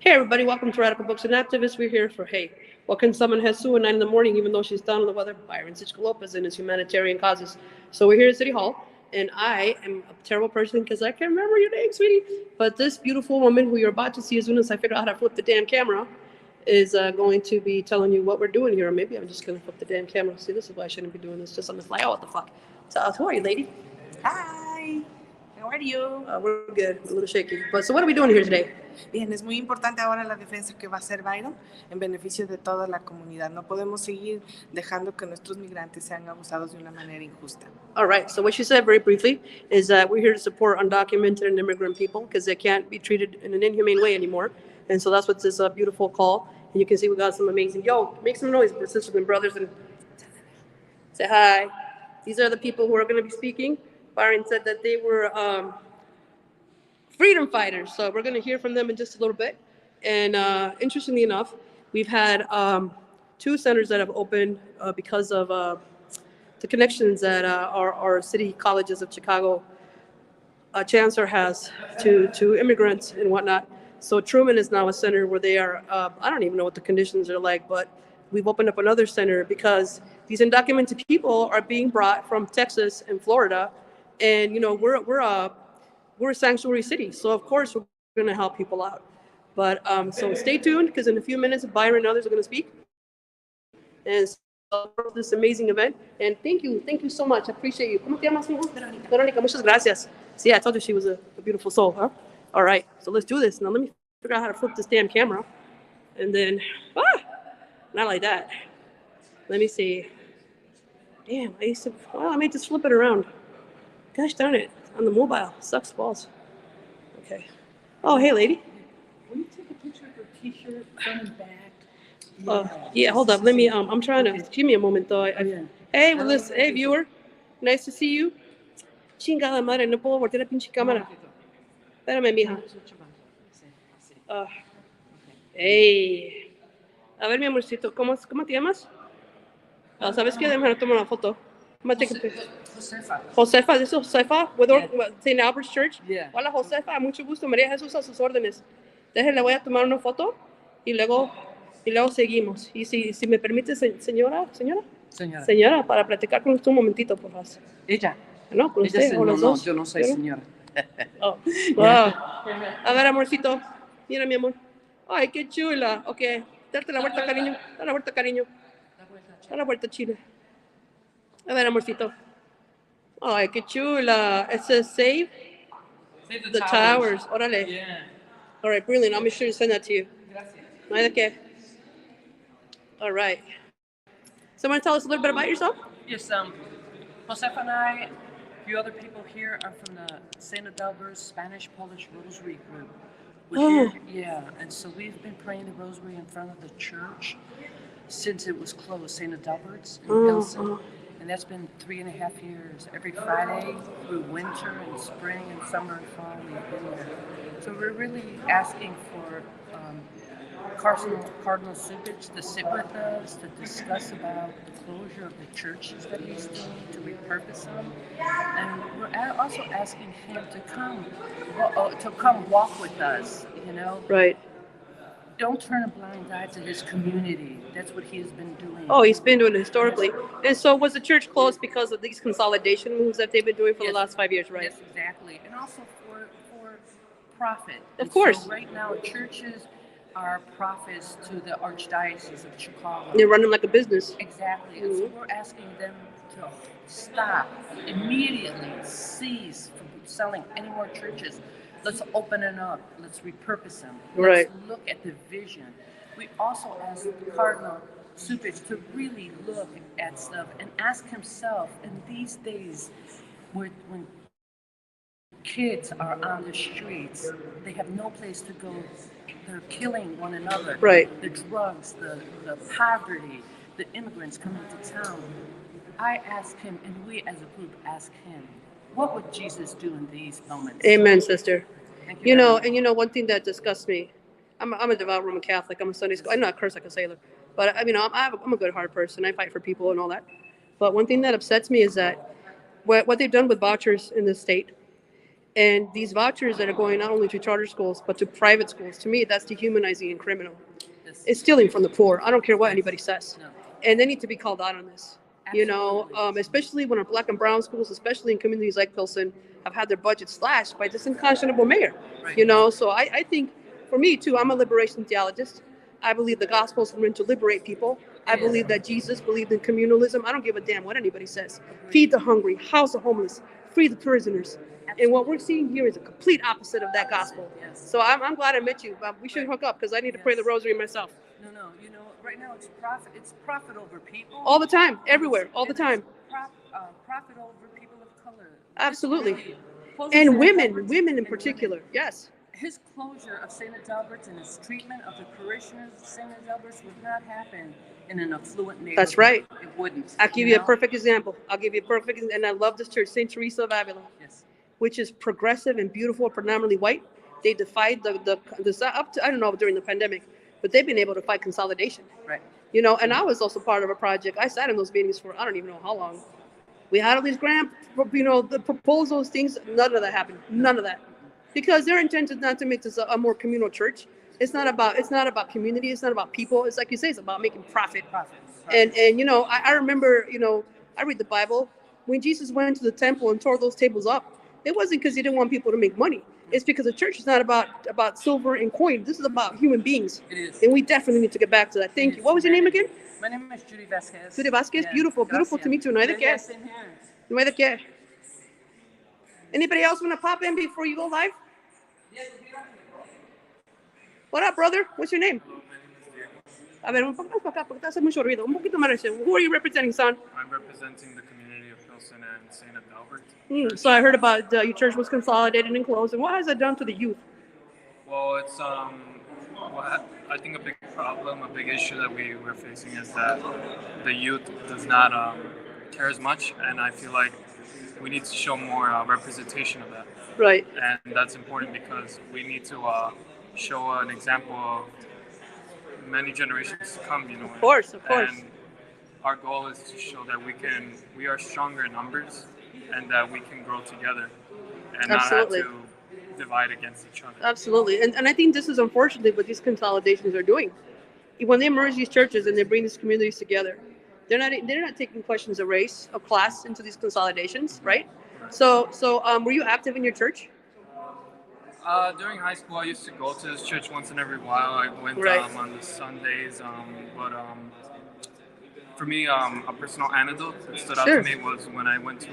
Hey everybody, welcome to Radical Books and Activists. We're here for, hey, what can someone have Sue at 9 in the morning even though she's down on the weather? Byron Lopez and his humanitarian causes. So we're here at City Hall, and I am a terrible person because I can't remember your name, sweetie. But this beautiful woman who you're about to see as soon as I figure out how to flip the damn camera is going to be telling you what we're doing here. Or maybe I'm just going to flip the damn camera. See, this is why I shouldn't be doing this just on the fly. Oh, what the fuck? So, who are you, lady? Hi, how are you? We're good, a little shaky. But so what are we doing here today? Bien, es muy importante ahora la defensa que va a hacer Byron en beneficio de toda la comunidad. No podemos seguir dejando que nuestros migrantes sean abusados de una manera injusta. All right, so what she said very briefly is that we're here to support undocumented and immigrant people because they can't be treated in an inhumane way anymore. And so that's what this beautiful call. And you can see we got some amazing, make some noise, sisters and brothers, and say hi. These are the people who are going to be speaking. Byron said that they were freedom fighters. So we're going to hear from them in just a little bit. And interestingly enough, we've had 2 centers that have opened because of the connections that our city colleges of Chicago chancellor has to immigrants and whatnot. So Truman is now a center where they are, I don't even know what the conditions are like, but we've opened up another center because these undocumented people are being brought from Texas and Florida. And, you know, we're a sanctuary city. So, of course, we're going to help people out. But so stay tuned because in a few minutes, Byron and others are going to speak. And so this amazing event. And thank you so much. I appreciate you. ¿Cómo te llamas, hijo? Verónica, muchas gracias. See, I told you she was a beautiful soul, huh? All right, so let's do this. Now let me figure out how to flip this damn camera. And then, not like that. Let me see. Damn, I may just flip it around. Gosh darn it, on the mobile. Sucks balls. Okay. Oh, hey, lady. Will you take a picture of her t-shirt, front and back? Yeah, hold up. Let me, I'm trying to, give me a moment, though. Hey, Willis. Hey, viewer. Nice to see you. Chingada madre, no puedo voltear la pinche cámara. Espérame, mija. Hey. A ver, mi amorcito, ¿cómo te llamas? ¿Sabes qué? Déjame tomar una foto. Josefa, ¿this is Josefa? With St. Albert's Church? Yeah. Hola, Josefa, mucho gusto. María Jesús a sus órdenes. Déjenle, voy a tomar una foto y luego seguimos. Y si me permite, señora, para platicar con usted un momentito, por favor. Ella. No, con usted, o los dos. Yo no soy señora. Oh, wow. A ver, amorcito. Mira, mi amor. Ay, qué chula. Ok, darte la vuelta, cariño. Da la vuelta, cariño. Da la vuelta, chila. A ver, amorcito. Ay, qué chula. It says save the towers. Órale. Yeah. All right, brilliant. I'll make sure to send that to you. Gracias. No hay de qué. All right. So, want to tell us a little bit about yourself? Yes, Josefa and I, a few other people here are from the St. Adalbert's Spanish-Polish Rosary group. We're here, yeah, and so we've been praying the rosary in front of the church since it was closed, St. Adalbert's in Pilsen. And that's been 3.5 years. Every Friday through winter and spring and summer and fall, we've been there. So we're really asking for Cardinal Supich to sit with us, to discuss about the closure of the churches that he's doing, to repurpose them. And we're also asking him to come walk with us, you know? Right. Don't turn a blind eye to his community. That's what he has been doing. Oh, he's been doing it historically. And so was the church closed because of these consolidation moves that they've been doing for the last 5 years, right? Yes, exactly. And also for profit. Of course. So right now, churches are profits to the Archdiocese of Chicago. They're running like a business. Exactly. And so we're asking them to stop, immediately cease from selling any more churches. Let's open it up. Let's repurpose them. Let's look at the vision. We also asked Cardinal Supich to really look at stuff and ask himself in these days when kids are on the streets, they have no place to go. They're killing one another. Right. The drugs, the poverty, the immigrants coming to town. I asked him, and we as a group asked him, what would Jesus do in these moments? Amen, sister. Thank You know, one thing that disgusts me, I'm a devout Roman Catholic. I'm a Sunday school. I'm not cursed like a sailor, but I'm a good-hearted person. I fight for people and all that. But one thing that upsets me is that what they've done with vouchers in this state And these vouchers that are going not only to charter schools, but to private schools, to me, that's dehumanizing and criminal. Yes. It's stealing from the poor. I don't care what anybody says. No. And they need to be called out on this. Absolutely. Especially when our black and brown schools, especially in communities like Pilsen, have had their budgets slashed by this unconscionable mayor. Right. So I think, for me too, I'm a liberation theologist. I believe the gospel is meant to liberate people. I believe that Jesus believed in communalism. I don't give a damn what anybody says. Feed the hungry, house the homeless, free the prisoners. And what we're seeing here is a complete opposite of that gospel. Yes. So I'm glad I met you. We should hook up because I need to pray the rosary myself. No. Right now it's profit. It's profit over people. All the time, everywhere, all the time. Profit over people of color. Absolutely. Closing And St. women Albert's in and particular. Yes. His closure of St. Albert's and his treatment of the parishioners of St. Albert's would not happen in an affluent neighborhood. That's right. It wouldn't. I'll give you a perfect example. And I love this church, St. Teresa of Avila, Yes. which is progressive and beautiful, predominantly white. They defied the up to, I don't know, during the pandemic, but they've been able to fight consolidation. Right. And I was also part of a project. I sat in those meetings for I don't even know how long. We had all these grant, the proposals, things. None of that happened. None of that, because their intent is not to make this a more communal church. It's not about community. It's not about people. It's like you say, it's about making profit. And I remember, I read the Bible. When Jesus went to the temple and tore those tables up, it wasn't because he didn't want people to make money. It's because the church is not about silver and coin. This is about human beings. It is. And we definitely need to get back to that. Thank you. What was your name again? My name is Judy Vasquez. Judy Vasquez. Yeah. Beautiful. Beautiful to meet you. No hay de qué. Same here. No hay de qué. Anybody else want to pop in before you go live? What up, brother? What's your name? A ver, un poco más para acá porque te hace mucho ruido. Un poquito más. Who are you representing, son? I'm representing the community of Pilsen and St. Adalbert. So I heard about your church was consolidated and closed. And what has that done to the youth? Well, it's I think a big problem, a big issue that we're facing is that the youth does not care as much, and I feel like we need to show more representation of that. Right. And that's important because we need to show an example of many generations to come. Of course. And our goal is to show that we are stronger in numbers, and that we can grow together, and Absolutely. not have to divide against each other. Absolutely. And I think this is unfortunately what these consolidations are doing. When they merge these churches and they bring these communities together, they're not taking questions of race, of class into these consolidations, right? So were you active in your church? During high school, I used to go to this church once in every while. I went Right. On the Sundays, but for me, a personal anecdote that stood out Sure. to me was when I went to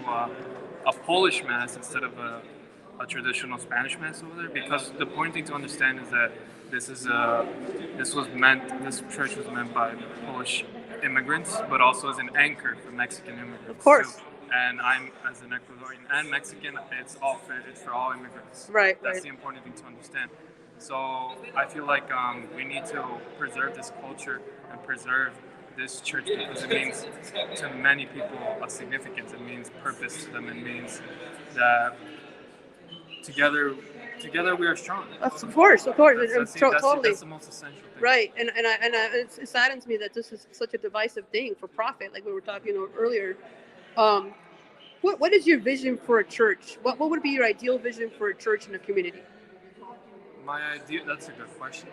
a Polish mass instead of a traditional Spanish mass over there. Because the important thing to understand is that this church was meant by Polish immigrants, but also as an anchor for Mexican immigrants. Of course. Too. And I'm, as an Ecuadorian and Mexican, it's for all immigrants. Right, That's right. the important thing to understand. So I feel like we need to preserve this culture and preserve this church because it means to many people a significance. It means purpose to them. It means that together we are strong. Of course. Totally. That's the most essential thing. Right, and it saddens me that this is such a divisive thing for profit, like we were talking earlier. What is your vision for a church? What would be your ideal vision for a church in a community? That's a good question.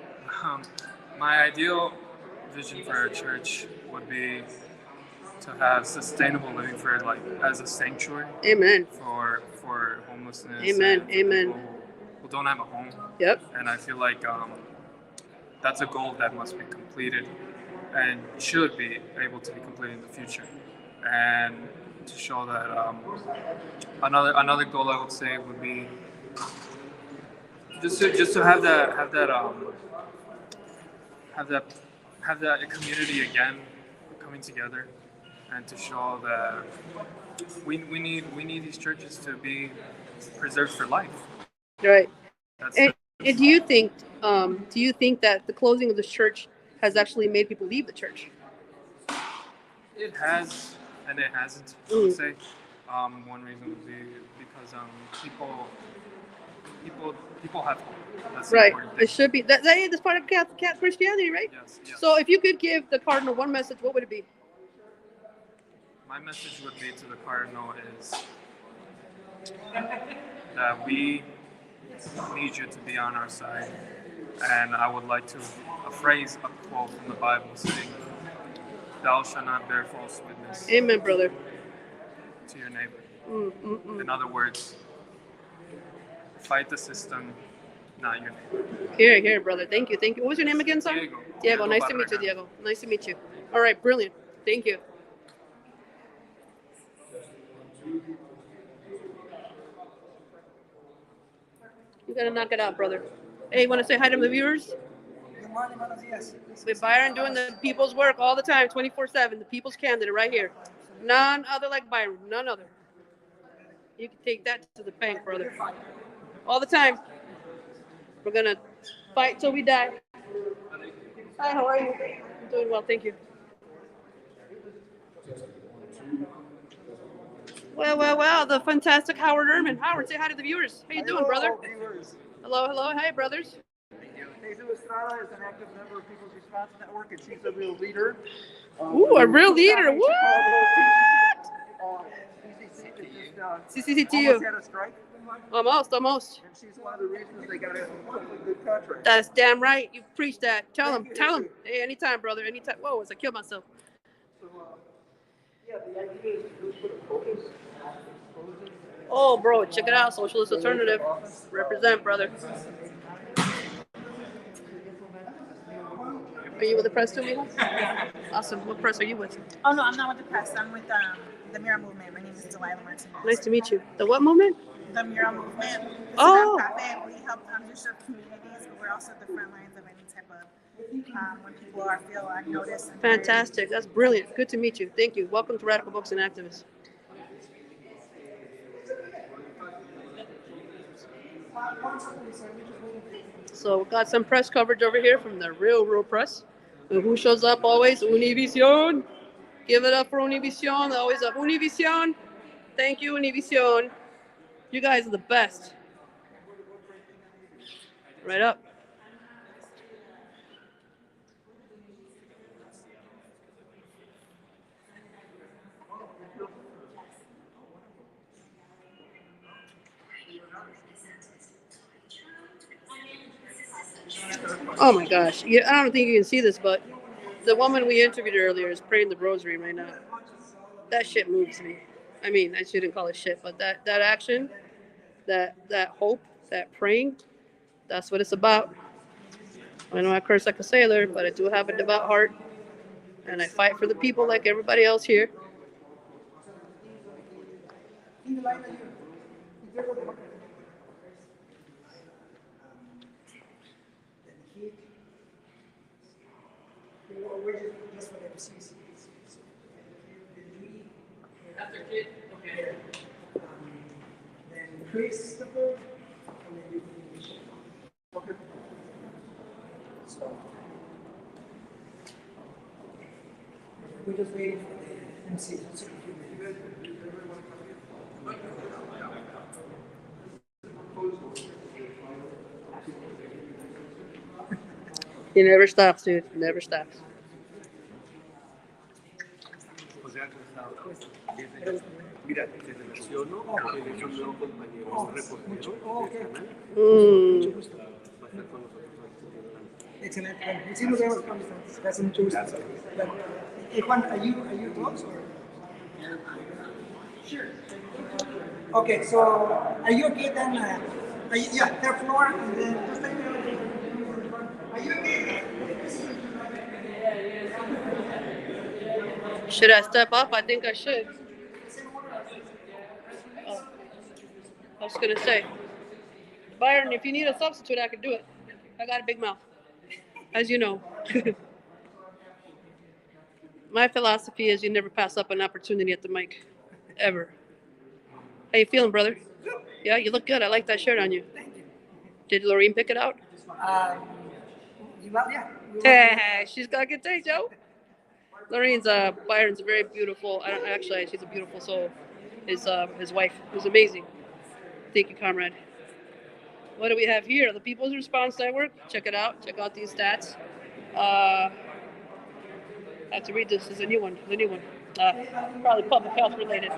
My ideal vision for a church would be to have sustainable living as a sanctuary. Amen. For homelessness. Amen. And Amen. People who don't have a home. Yep. And I feel like that's a goal that must be completed and should be able to be completed in the future. And to show that another goal I would say would be just to have that community again coming together, and to show that we need these churches to be preserved for life. Right. And do you think that the closing of this church has actually made people leave the church? It has, and it hasn't. I would say one reason would be because people have hope. That's the Right. important thing. It should be that's part of Catholic Christianity, right? Yes. So if you could give the cardinal one message, what would it be? My message would be to the cardinal is that we need you to be on our side. And I would like to a quote from the Bible saying, "Thou shalt not bear false witness Amen, brother. to your neighbor." In other words, fight the system, not your neighbor. Here, brother. Thank you. What was your name again, son? Diego. Diego. Nice to meet you, Barrera. Diego. Nice to meet you. All right, brilliant. Thank you. You gotta knock it out, brother. Hey, you want to say hi to the viewers? Good morning, buenos días. With Byron doing the people's work all the time, 24/7. The people's candidate right here. None other like Byron. None other. You can take that to the bank, brother. All the time. We're gonna fight till we die. Hi, how are you? I'm doing well, thank you. Well, the fantastic Howard Ehrman. Howard, say hi to the viewers. How you doing, brother? Hello. Hi, brothers. Jesus Estrada is an active member of People's Response Network, and she's a real leader. Ooh, a real leader. What? CCCTU. Almost had a strike, Almost. and she's one of the reasons they got a hopefully good contract. That's damn right. You preach that. Tell him. Hey, anytime, brother. Anytime. Whoa, as I kill myself. So, yeah, the idea is to put a focus on exposing. Oh, bro, check it out. Socialist Alternative. Represent, brother. Are you with the press too, Mija? Awesome. What press are you with? Oh no, I'm not with the press. I'm with the Mural Movement. My name is Delilah Martinez. Nice to meet you. The what movement? The Mural Movement. It's Oh. a nonprofit. We help underserved communities, but we're also at the front lines of any type of when people feel unnoticed. And Fantastic. That's brilliant. Good to meet you. Thank you. Welcome to Radical Books and Activists. So we got some press coverage over here from the real press. And who shows up always? Univision. Give it up for Univision. Always up. Univision. Thank you, Univision. You guys are the best. Right up. Oh my gosh. Yeah, I don't think you can see this, but the woman we interviewed earlier is praying the rosary right now. That shit moves me. I mean, I shouldn't call it shit, but that action, that hope, that praying, that's what it's about. I know I curse like a sailor, but I do have a devout heart, and I fight for the people like everybody else here. Then Christopher, and then you can finish. Okay. So we're just waiting for the MC. He never stops, dude. Never stops. Mira, te relaciono porque es un nuevo compañero, es reportero del canal. Mm. Va a estar con nosotros. Excelente. Bueno, sí nos vemos con ustedes. Gracias, mucho gusto. Bueno, Juan, are you close? Or? Sure. Okay, so are you okay then? Yeah, third floor, and then just take me. Are you okay? Should I step up? I think I should. Oh. I was gonna say, Byron, if you need a substitute, I can do it. I got a big mouth, as you know. My philosophy is you never pass up an opportunity at the mic, ever. How you feeling, brother? Yeah, you look good. I like that shirt on you. Did Lorene pick it out? Yeah. She's got good taste, Joe. Lorene's Byron's very beautiful. Actually, she's a beautiful soul. His wife was amazing. Thank you, comrade. What do we have here? The People's Response Network. Check it out. Check out these stats. I have to read this. This is a new one. The new one. Probably public health related.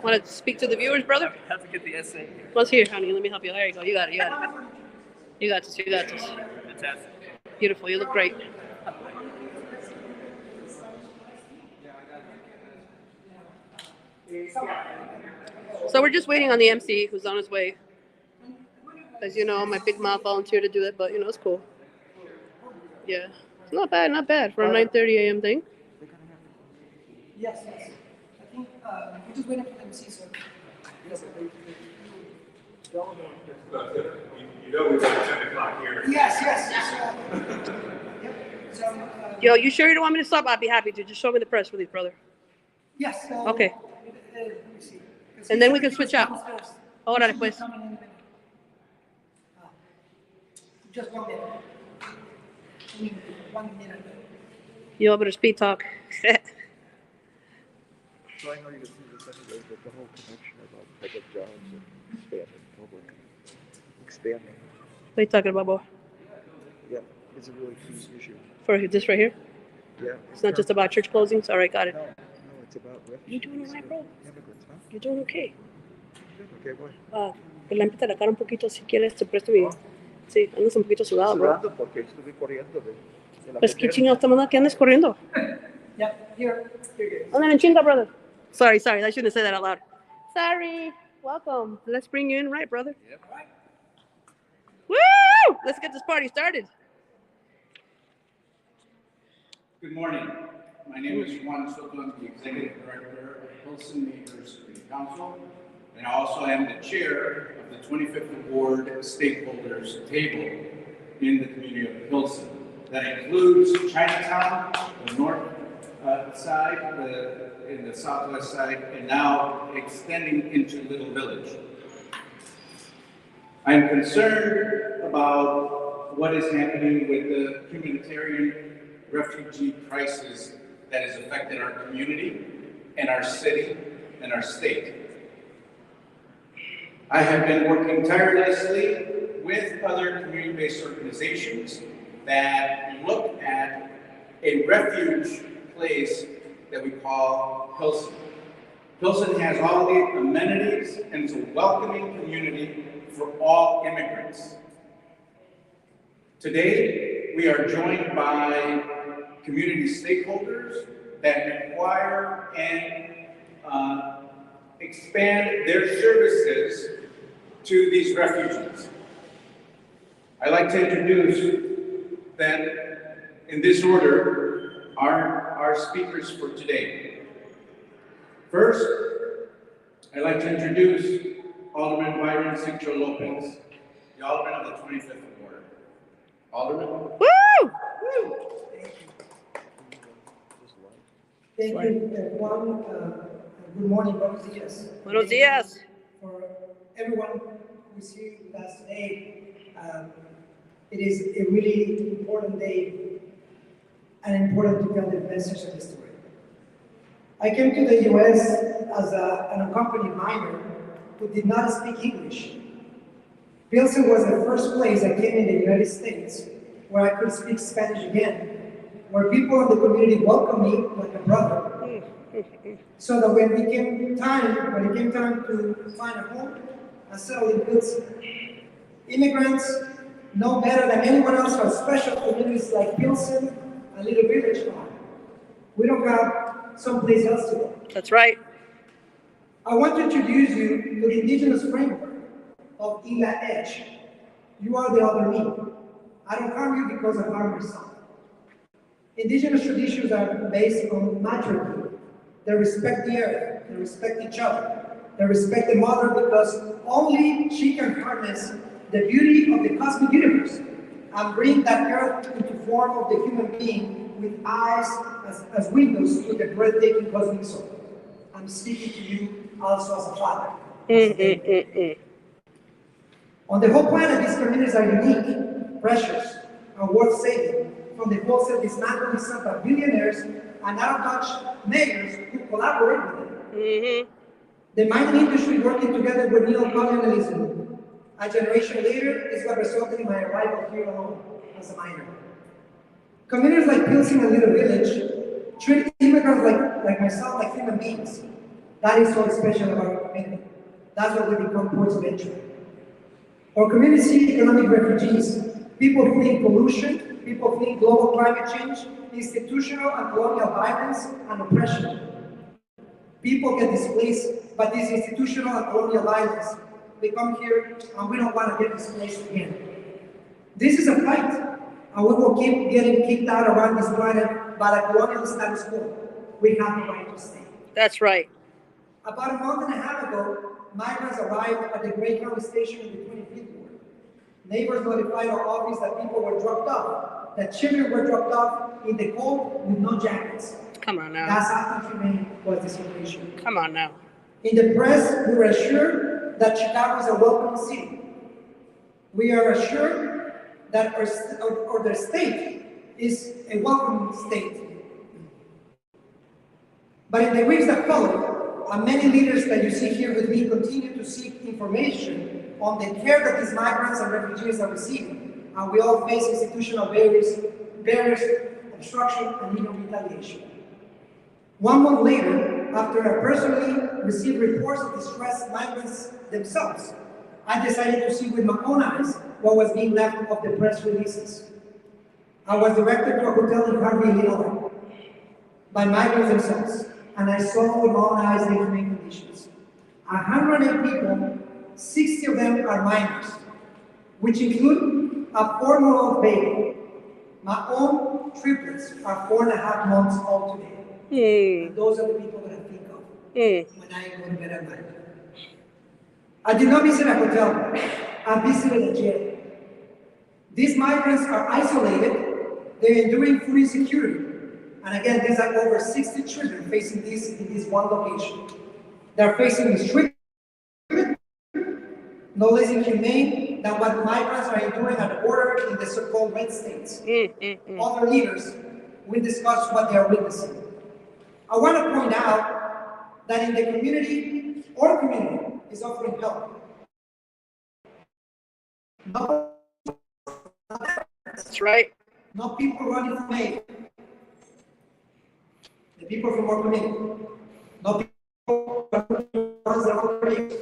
Want to speak to the viewers, brother? I have to get the essay. Let's hear, honey. Let me help you. There you go. You got it. You got it. You got this. You got this. Fantastic. Beautiful. You look great. So we're just waiting on the MC who's on his way. As you know, my big mouth volunteered to do it, but you know, it's cool. Yeah. It's not bad for a 9:30 a.m. thing. Yes. I think we're just waiting for them to see, so. You know we got 10 o'clock here. Yes. Yep. So, Yo, you sure you don't want me to stop? I'd be happy to. Just show me the press release, brother. yes. So, Okay. Let me see. And then we can switch out. Downstairs. Órale, pues. Coming in a minute. Just 1 minute. 1 minute. You better speed talk. So I know you just need to send the whole connection about public jobs and expanding public. Expanding. What are you talking about, boy? Yeah, it's a really key issue. For this right here? Yeah. It's not just about church closings? All right, got it. No, it's about refugees. You're doing all right, bro. Immigrants, huh? You're doing okay. Okay, boy. Lámpate la cara un poquito si quieres, te presto mi... Sí, andas un poquito sudado, bro. Sudando porque estuve corriendo de la Pues qué mañana. chingados te manda que andes corriendo. Yeah, here you go. Andan en chinga, brother. Sorry, I shouldn't say that out loud. Sorry. Welcome. Let's bring you in right, brother. Yep. Woo! Let's get this party started. Good morning. My name is Juan Soto. I'm the Executive Director of Pilsen Neighbors City Council, and I also am the chair of the 25th Award Stakeholders Table in the community of Pilsen. That includes Chinatown, the north side, in the southwest side, and now extending into Little Village. I'm concerned about what is happening with the humanitarian refugee crisis that has affected our community and our city and our state. I have been working tirelessly with other community-based organizations that look at a refuge place that we call Pilsen. Pilsen has all the amenities and it's a welcoming community for all immigrants. Today, we are joined by community stakeholders that require and expand their services to these refugees. I'd like to introduce then, in this order, our speakers for today. First, I'd like to introduce Alderman Byron Lopez, the Alderman of the 25th Ward. Alderman? Woo! Thank you, Juan. Good morning, buenos dias. Buenos dias. For everyone who is here with us today, it is a really important day and important to tell the message of the story. I came to the U.S. as an unaccompanied minor who did not speak English. Pilsen was the first place I came in the United States where I could speak Spanish again, where people in the community welcomed me like a brother. So that when it came time to find a home, I settled in Pilsen. Immigrants know better than anyone else how special communities like Pilsen and Little Village are. We don't have someplace else to go. That's right. I want to introduce you to the indigenous framework of Ila Edge. You are the other me. I don't harm you because I harm myself. Indigenous traditions are based on matriarchy. They respect the earth, they respect each other, they respect the mother because only she can harness the beauty of the cosmic universe and bring that earth into form of the human being with eyes as windows to the breathtaking cosmic soul. I'm speaking to you also as a father. On the whole planet, these communities are unique, precious, and worth saving from the wholesale dismantling by billionaires and out-of-touch mayors who collaborate with them. The mining industry working together with neo-colonialism. A generation later is what resulted in my arrival here alone as a miner. Communities like Pilsen and Little Village treat immigrants like myself, like human beings. That is so special about our community. That's what we become ports of entry. Our community see economic refugees, people fleeing pollution, people fleeing global climate change, institutional and colonial violence and oppression. People get displaced by this institutional and colonial violence. We come here and we don't want to get displaced again. This is a fight, and we will keep getting kicked out around this planet by the colonial status quo. We have the right to stay. That's right. About a month and a half ago, migrants arrived at the Gray County station in the 25th ward. Neighbors notified our office that people were dropped off, that children were dropped off in the cold with no jackets. Come on now. That's how inhumane was the situation. Come on now. In the press, we were assured that Chicago is a welcoming city. We are assured that our state is a welcoming state. But in the weeks that followed, many leaders that you see here with me continue to seek information on the care that these migrants and refugees are receiving, and we all face institutional barriers, obstruction, and even retaliation. 1 month later, after I personally received reports of distressed migrants themselves, I decided to see with my own eyes what was being left of the press releases. I was directed to a hotel in Harvey, Illinois, by migrants themselves, and I saw with my own eyes the inhumane conditions. 108 people, 60 of them are minors, which include a 4-month-old baby. My own triplets are 4.5 months old today. And those are the people that I think of when I go to bed at night. I did not visit a hotel. I visited a jail. These migrants are isolated. They're enduring food insecurity. And again, there's like over 60 children facing this in this one location. They're facing mistreatment, no less inhumane than what migrants are enduring at the border in the so-called red states. Other leaders will discuss what they are witnessing. I want to point out that in the community, our community is offering help. That's right. Not people running from aid. The people from our community. Not people who runs their own careers,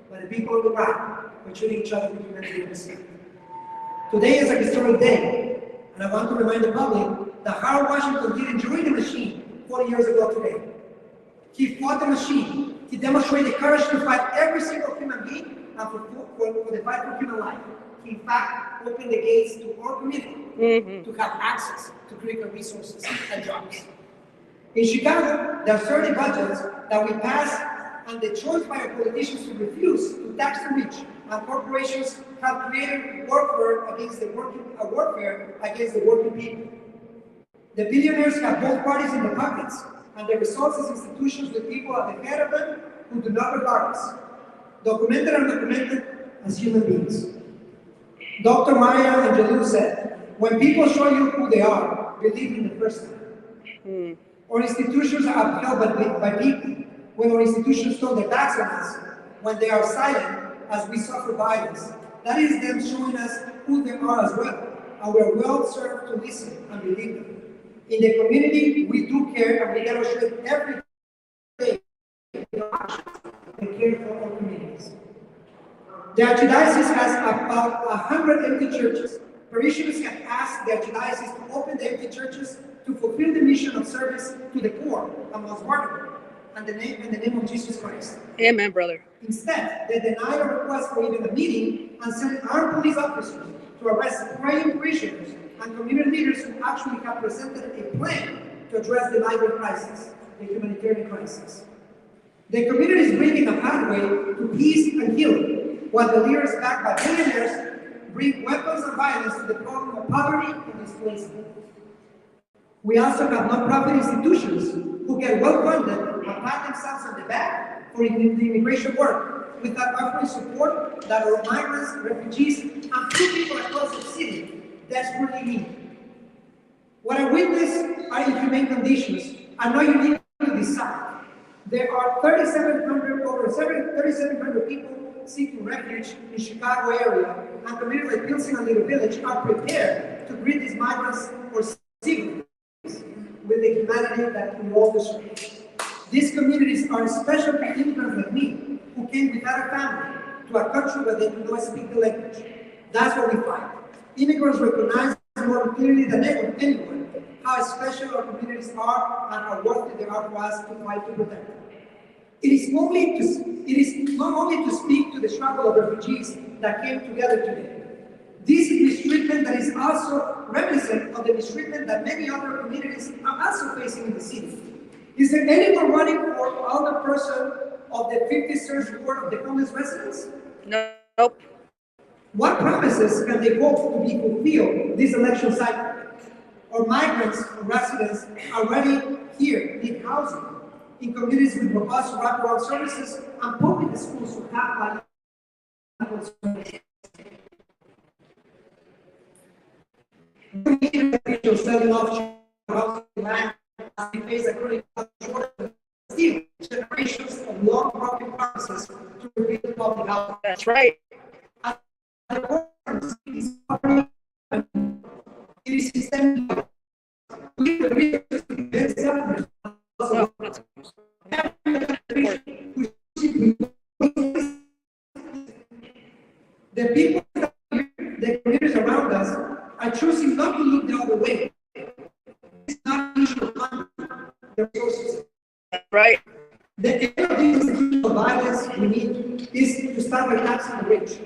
but the people on the ground who are treating each other with humanity and respect. Today is a historic day, and I want to remind the public that Harold Washington didn't join the machine 40 years ago today. He fought the machine. He demonstrated courage to fight every single human being and for the fight for human life. He, in fact, opened the gates to our community to have access to critical resources and jobs. In Chicago, there are certain budgets that we pass, and the choice by our politicians to refuse to tax the rich and corporations have created warfare against the working people. The billionaires have both parties in their pockets, and the results is institutions with people at the head of them who do not regard us, documented and undocumented, as human beings. Dr. Maya Angelou said, when people show you who they are, believe in the first time. Our institutions are upheld by people. When our institutions turn their backs on us, when they are silent as we suffer violence, that is them showing us who they are as well, and we are well served to listen and believe them. In the community, we do care, and we demonstrate every day the care for our communities. The Archdiocese has about 100 empty churches. Parishioners have asked the Archdiocese to open the empty churches to fulfill the mission of service to the poor and most vulnerable, in the name of Jesus Christ. Amen, brother. Instead, they denied our request for even a meeting and sent armed police officers to arrest praying parishioners and community leaders who actually have presented a plan to address the migrant crisis, the humanitarian crisis. The community is bringing a pathway to peace and healing, while the leaders backed by billionaires bring weapons and violence to the problem of poverty and displacement. We also have non-profit institutions who get well-funded and pat themselves on the back for the immigration work without offering support that our migrants, refugees, and poor people across the city desperately need. What I witness are inhumane conditions are not unique to this site. There are over 3,700 people seeking refuge in Chicago area, and communities like Pilsen and Little Village are prepared to greet these migrants or civilians with the humanity that we all deserve. These communities are special to immigrants like me, who came without a family to a country where they do not speak the language. That's what we fight. Immigrants recognize more clearly than anyone how special our communities are and how worthy they are for us to fight to protect them. It is not only to speak to the struggle of refugees that came together today. This mistreatment that is also reminiscent of the mistreatment that many other communities are also facing in the city. Is there anyone running for alderperson of the 53rd ward of the homeless residents? Nope. What promises can they hope to be fulfilled this election cycle? Our migrants or residents already here need housing in communities with robust wraparound services and public schools who have selling off housing land as we face a critical shortage. Still, generations of long broken promises to rebuild public housing. That's right. It is systemic. The people, the communities around us, are choosing not to look the other way. It's not an issue of money, the resources. Right. The end of this institutional violence we need is to start by taxing the rich.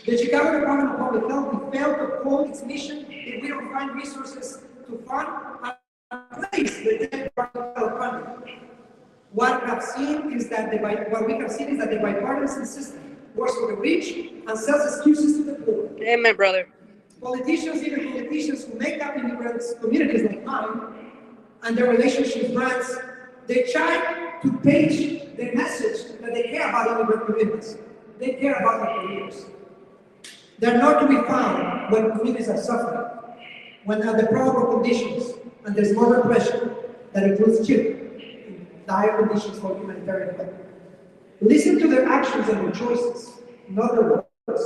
The Chicago Department of Public Health will fail to uphold its mission if we don't find resources to fund and place the debt public health funding. What we have seen is that the bipartisan system works for the rich and sells excuses to the poor. Amen, brother. Politicians, even politicians who make up immigrants communities like mine, and their relationships brands, they try to page the message that they care about immigrant communities. They care about their careers. They're not to be found when communities are suffering, when under deplorable conditions, and there's more repression that includes children in dire conditions for humanitarian help. Listen to their actions and their choices, not their words.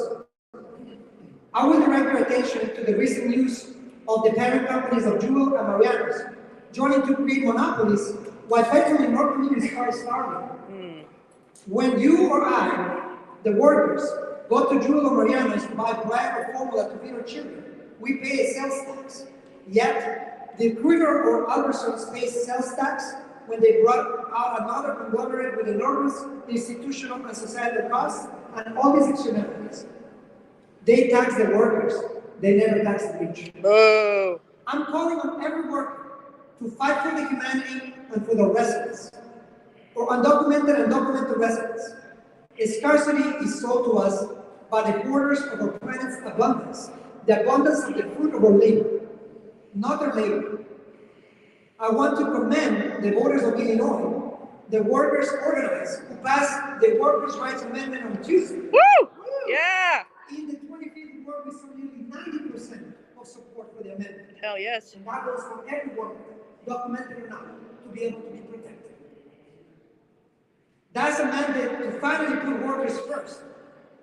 I will direct your attention to the recent news of the parent companies of Jewel and Mariano's joining to create monopolies while effectively more communities are starving. When you or I, the workers, go to Jewel or Mariano's to buy bread or formula to feed our children, we pay a sales tax. Yet, the Kruger or Albertsons pay sales tax when they brought out another conglomerate with enormous institutional and societal costs and all these externalities. They tax the workers, they never tax the rich. Oh. I'm calling on every worker to fight for the humanity and for the residents, or undocumented and documented residents. Scarcity is sold to us by the hoarders of our planet's abundance, the abundance of the fruit of our labor, not their labor. I want to commend the voters of Illinois, the workers organized, who passed the Workers' Rights Amendment on Tuesday. Woo! Yeah! In the 25th ward, we saw nearly 90% of support for the amendment. Hell yes. And that goes for every worker, documented or not, to be able to be protected. That's a mandate to finally put workers first.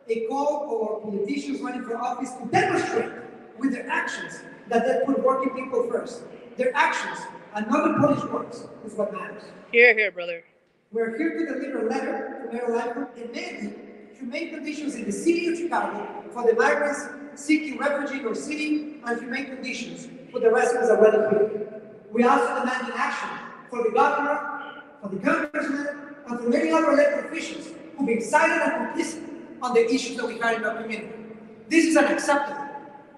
A call for politicians running for office to demonstrate with their actions that they put working people first. Their actions and not the polished words is what matters. Here, here, brother. We're here to deliver a letter to Mayor Lightfoot demanding humane conditions in the city of Chicago for the migrants seeking refuge in our city and humane conditions for the residents already here. We also demand action for the governor, for the congressman, and for many other elected officials who've been silent and complicit on the issues that we have in our community. This is unacceptable,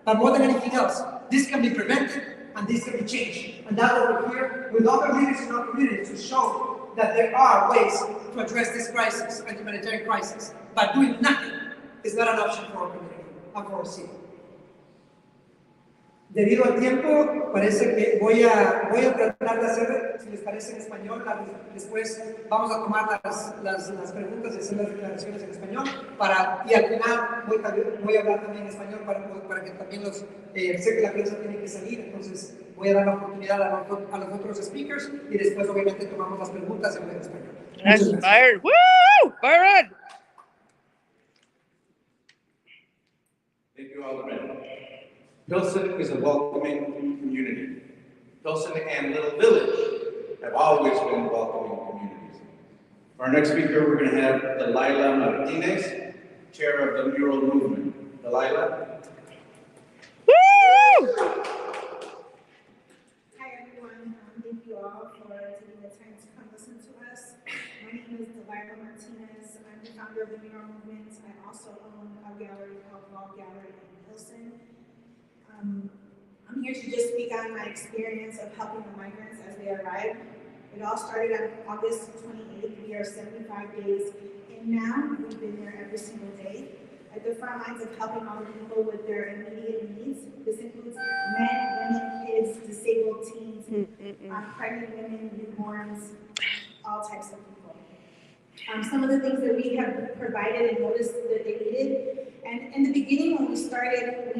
but more than anything else, this can be prevented and this can be changed. And that's what we're here with other leaders in our community to show that there are ways to address this crisis and humanitarian crisis. But doing nothing is not an option for our community and for our city. Debido al tiempo, parece que voy a tratar de hacer, si les parece, en español. Después vamos a tomar las preguntas y hacer las declaraciones en español. Y al final voy a hablar también en español para que también sé que la prensa tiene que salir. Entonces voy a dar la oportunidad a los otros speakers y después obviamente tomamos las preguntas en español. That's Byron. Woo! Byron! Thank you, Alderman. Pilsen is a welcoming community. Pilsen and Little Village have always been welcoming communities. For our next speaker, we're going to have Delilah Martinez, chair of the Mural Movement. Delilah? Hi everyone, thank you all for taking the time to come listen to us. My name is Delilah Martinez. I'm the founder of the Mural Movement. I also own a gallery called Wall Gallery in Pilsen. I'm here to just speak on my experience of helping the migrants as they arrive. It all started on August 28th. We are 75 days in now. We've been there every single day at the front lines of helping all the people with their immediate needs. This includes men, women, kids, disabled teens, pregnant women, newborns, all types of people. Some of the things that we have provided and noticed that they needed, and in the beginning when we started,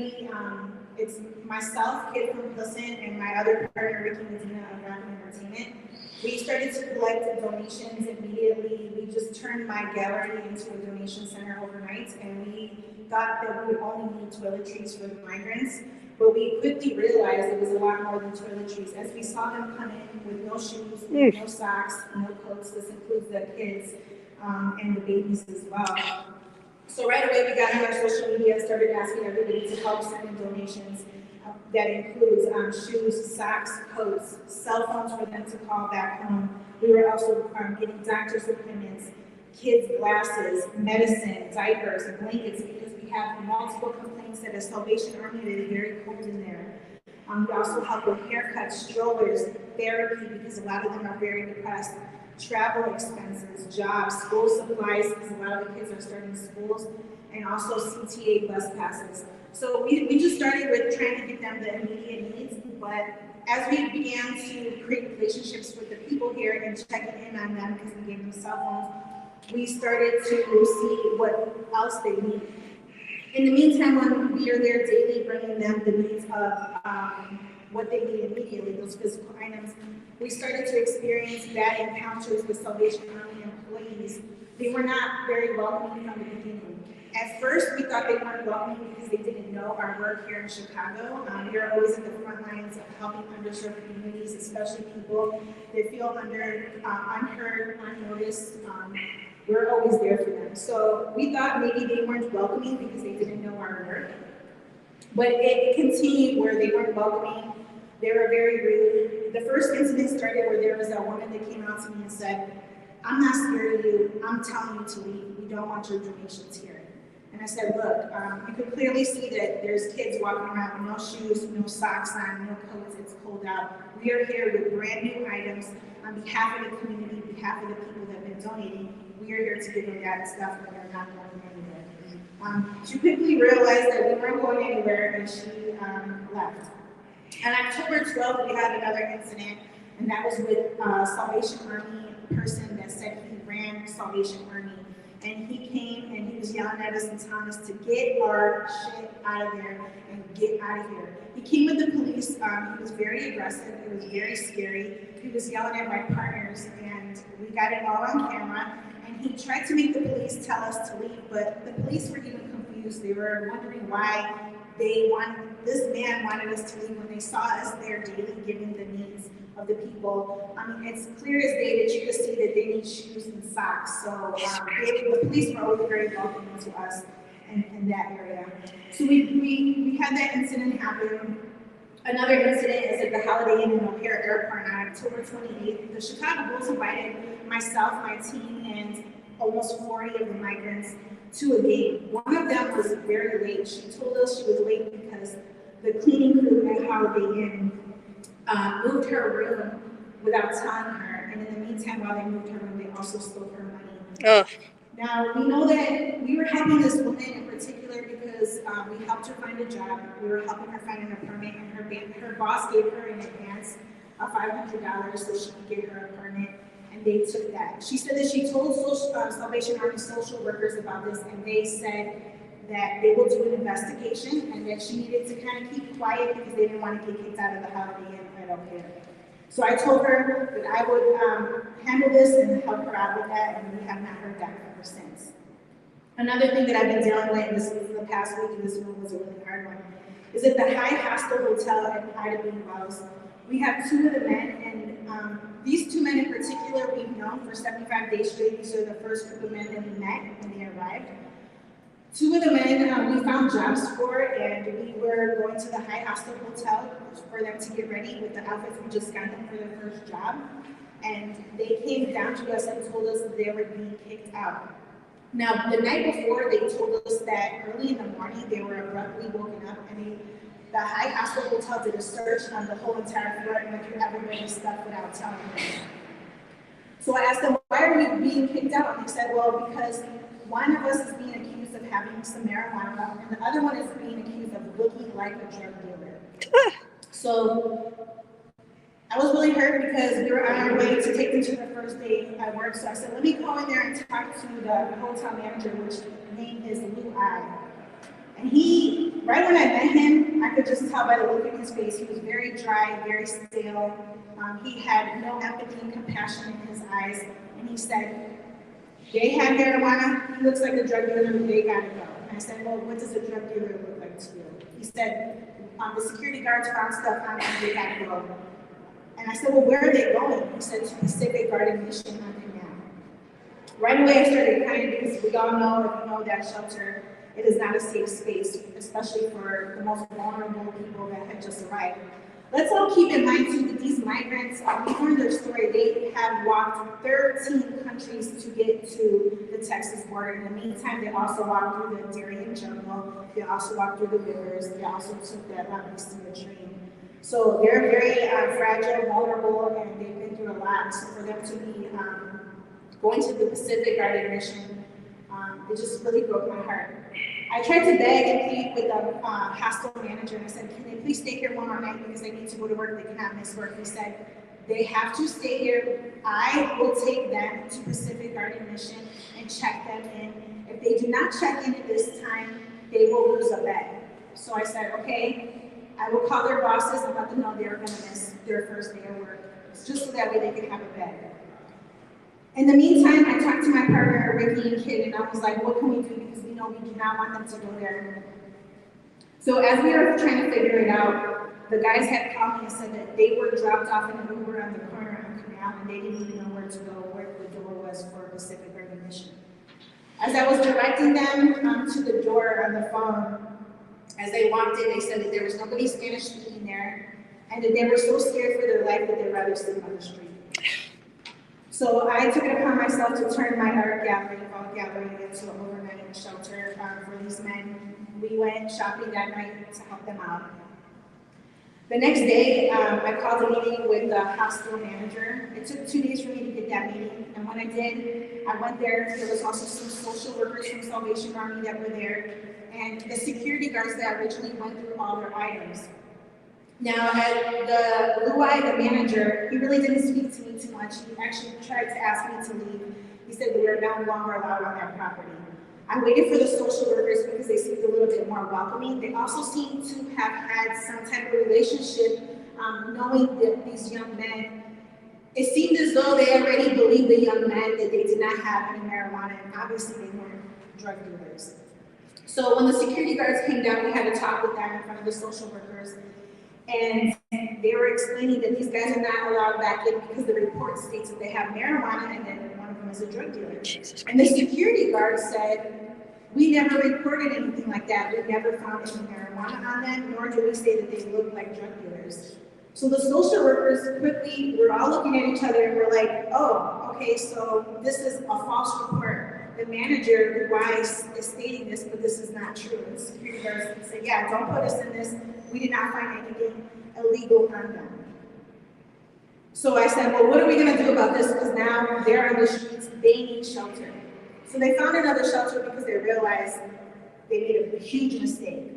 it's myself, kid from Pilsen, and my other partner, Ricky Medina of Rapid Entertainment. We started to collect donations immediately. We just turned my gallery into a donation center overnight, and we thought that we would only need toiletries for the migrants, but we quickly realized it was a lot more than toiletries. As we saw them come in with no shoes, no socks, no coats, this includes the kids and the babies as well. So right away we got on our social media and started asking everybody to help send in donations. That includes shoes, socks, coats, cell phones for them to call back home. We were also getting doctor's appointments, kids' glasses, medicine, diapers, and blankets because we have multiple complaints that a Salvation Army that is very cold in there. We also help with haircuts, strollers, therapy because a lot of them are very depressed, travel expenses, jobs, school supplies because a lot of the kids are starting schools, and also CTA bus passes. So we just started with trying to give them the immediate needs, but as we began to create relationships with the people here and checking in on them because we gave them cell phones, we started to see what else they need. In the meantime, when we are there daily bringing them the needs of what they need immediately, those physical items, we started to experience bad encounters with Salvation Army employees. They were not very welcoming from the beginning. At first, we thought they weren't welcoming because they didn't know our work here in Chicago. We are always at the front lines of helping underserved communities, especially people that feel unheard, unnoticed. We're always there for them. So we thought maybe they weren't welcoming because they didn't know our work. But it continued where they weren't welcoming. They were very rude. The first incident started where there was a woman that came out to me and said, "I'm not scared of you. I'm telling you to leave. We don't want your donations here." And I said, look, you can clearly see that there's kids walking around with no shoes, no socks on, no coats, it's cold out. We are here with brand new items on behalf of the community, on behalf of the people that have been donating. We are here to give them that stuff when they're not going anywhere. She quickly realized that we weren't going anywhere and she left. On October 12th, we had another incident, and that was with a Salvation Army person that said he ran Salvation Army. And he came and he was yelling at us and telling us to get our shit out of there and get out of here. He came with the police. He was very aggressive. It was very scary. He was yelling at my partners, and we got it all on camera. And he tried to make the police tell us to leave, but the police were even confused. They were wondering why this man wanted us to leave when they saw us there daily giving the needs of the people. I mean, it's clear as day that you could see that they need shoes and socks. So the police were always very welcoming to us in that area. So we had that incident happen. Another incident is at the Holiday Inn in O'Hare Airport on October 28th. The Chicago Bulls invited myself, my team, and almost 40 of the migrants to a game. One of them was very late. She told us she was late because the cleaning crew at Holiday Inn moved her room without telling her, and in the meantime, while they moved her room, they also stole her money. Now, we know that we were helping this woman in particular because we helped her find a job. We were helping her find an apartment, and her boss gave her in advance $500 so she could get her apartment, and they took that. She said that she told Salvation Army social workers about this, and they said that they will do an investigation and that she needed to kind of keep quiet because they didn't want to get kicked out of the Holiday Inn at O'Hare. So I told her that I would handle this and help her out with that, and we have not heard back from her since. Another thing that I've been dealing with this the past week, and this one was a really hard one, is at the High Hostel Hotel at Ida B. Wells. We have two of the men, and these two men in particular we've known for 75 days straight. These are the first group of men that we met when they arrived. Two of the men we found jobs for, and we were going to the High Hostel Hotel for them to get ready with the outfits we just got them for their first job. And they came down to us and told us that they were being kicked out. Now, the night before, they told us that early in the morning, they were abruptly woken up, and the High Hostel Hotel did a search on the whole entire floor and went through everybody's stuff without telling us. So I asked them, why are we being kicked out? And they said, well, because one of us is being accused of having some marijuana, and the other one is being accused of looking like a drug dealer. So I was really hurt because we were on our way to take them to their first day at work. So I said, let me go in there and talk to the hotel manager, which name is Lou I. And he, right when I met him, I could just tell by the look in his face, he was very dry, very stale. He had no empathy and compassion in his eyes. And he said, they have marijuana, he looks like a drug dealer, they gotta go. And I said, well, what does a drug dealer look like to you? He said, the security guards found stuff on him, they gotta go. And I said, well, where are they going? He said, to Pacific Garden Mission on Canal. Right away, I started crying because we all know, if you know that shelter, it is not a safe space, especially for the most vulnerable people that had just arrived. Let's all keep in mind too that these migrants, we learned their story, they have walked 13 countries to get to the Texas border. In the meantime, they also walked through the Darien jungle, they also walked through the rivers, they also took that long-distance train. So they're very fragile, vulnerable, and they've been through a lot. So for them to be going to the Pacific Garden Mission, it just really broke my heart. I tried to beg and plead with the hostel manager, and I said, can they please stay here one more night because they need to go to work, they cannot miss work. He said, they have to stay here. I will take them to Pacific Garden Mission and check them in. If they do not check in at this time, they will lose a bed. So I said, okay. I will call their bosses and let them know they're going to miss their first day of work, just so that way they can have a bed. In the meantime, I talked to my partner, Ricky and Kid, and I was like, what can we do? Because we know we do not want them to go there. So as we were trying to figure it out, the guys had called me and said that they were dropped off in an Uber on the corner of Canal, and they didn't even know where to go, where the door was for Pacific Garden Mission. As I was directing them to the door on the phone, as they walked in, they said that there was nobody Spanish speaking there, and that they were so scared for their life that they'd rather sleep on the street. So I took it upon myself to turn my art gallery into an overnight shelter for these men. We went shopping that night to help them out. The next day, I called a meeting with the hostel manager. It took 2 days for me to get that meeting, and when I did, I went there. There was also some social workers from Salvation Army that were there, and the security guards that originally went through all their items. Now, the Luai, the manager, he really didn't speak to me too much. He actually tried to ask me to leave. He said we were no longer allowed on that property. I waited for the social workers because they seemed a little bit more welcoming. They also seemed to have had some type of relationship, knowing that these young men, it seemed as though they already believed the young men that they did not have any marijuana, and obviously they weren't drug dealers. So when the security guards came down, we had a talk with them in front of the social workers, and they were explaining that these guys are not allowed back in because the report states that they have marijuana and then one of them is a drug dealer. And the security guard said, we never reported anything like that. We never found any marijuana on them, nor do we say that they look like drug dealers. So the social workers quickly, we're all looking at each other and we're like, oh, okay, so this is a false report. The manager, why is stating this, but this is not true. And the security guards say, yeah, don't put us in this. We did not find anything illegal on them. So I said, well, what are we going to do about this? Because now they're on the streets, they need shelter. So they found another shelter because they realized they made a huge mistake.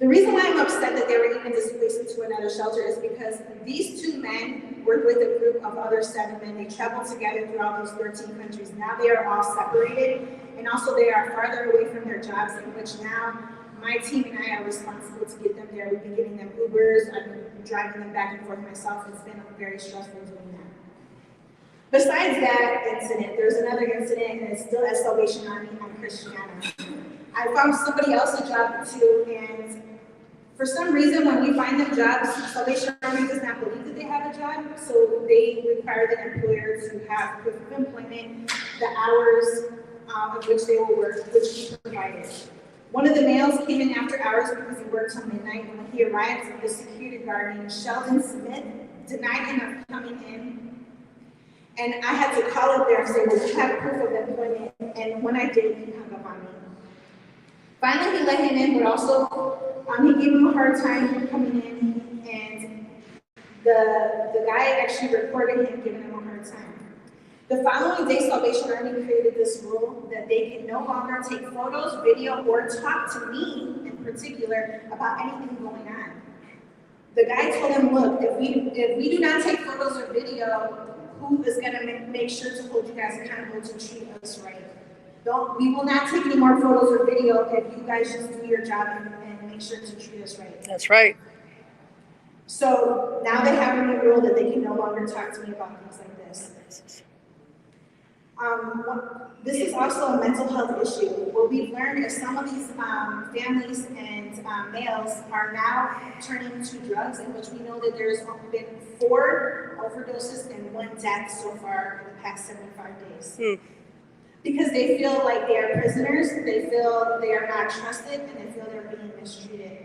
The reason why I'm upset that they were even displaced into another shelter is because these two men were with a group of other 7 men. They traveled together throughout those 13 countries. Now they are all separated, and also they are farther away from their jobs, in which now my team and I are responsible to get them there. We've been getting them Ubers. I've been driving them back and forth myself. It's been very stressful doing that. Besides that incident, there's another incident, and it's still at Salvation Army on Christiana. I found somebody else a job too, and For some reason, when we find them jobs, Salvation Army does not believe that they have a job, so they require the employer to have proof of employment, the hours of which they will work, which we provided. One of the males came in after hours because he worked till midnight, and when he arrived, the security guard named Sheldon Smith denied him of coming in. And I had to call up there and say, well, you have proof of employment, and when I did, he hung up on me. Finally, he let him in, but also he gave him a hard time for coming in, and the guy actually recorded him giving him a hard time. The following day, Salvation Army created this rule that they can no longer take photos, video, or talk to me in particular about anything going on. The guy told him, look, if we do not take photos or video, who is going to make sure to hold you guys accountable to treat us right? We will not take any more photos or video if you guys just do your job and make sure to treat us right. That's right. So now they have a new rule that they can no longer talk to me about things like this. This is also a mental health issue. What we've learned is some of these families and males are now turning to drugs, in which we know that there's been 4 overdoses and 1 death so far in the past 75 days. Because they feel like they are prisoners, they feel they are not trusted, and they feel they're being mistreated.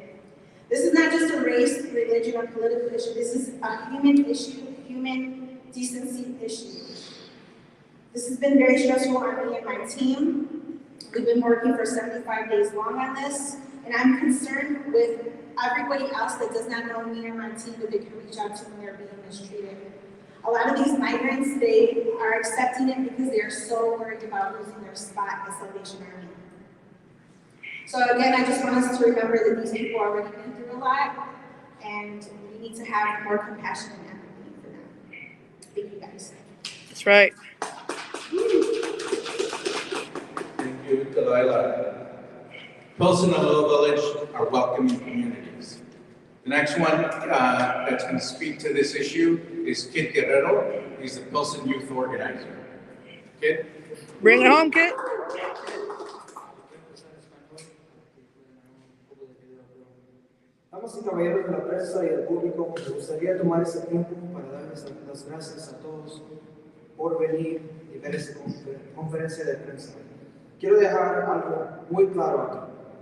This is not just a race, religion, or political issue. This is a human issue, human decency issue. This has been very stressful on me and my team. We've been working for 75 days long on this, and I'm concerned with everybody else that does not know me or my team that they can reach out to when they're being mistreated. A lot of these migrants, they are accepting it because they are so worried about losing their spot at Salvation Army. So again, I just want us to remember that these people have already been through a lot, and we need to have more compassion and empathy for them. Thank you guys. That's right. Thank you, Delilah. Pilsen and Little Village are welcoming communities. The next one that's going to speak to this issue is Kid Guerrero. He's the Pilsen youth organizer. Kid? Bring it home, kid. Damas y caballeros de la prensa y del público, me gustaría tomar este tiempo para darles las gracias a todos por venir y ver esta conferencia de prensa. Quiero dejar algo muy claro aquí,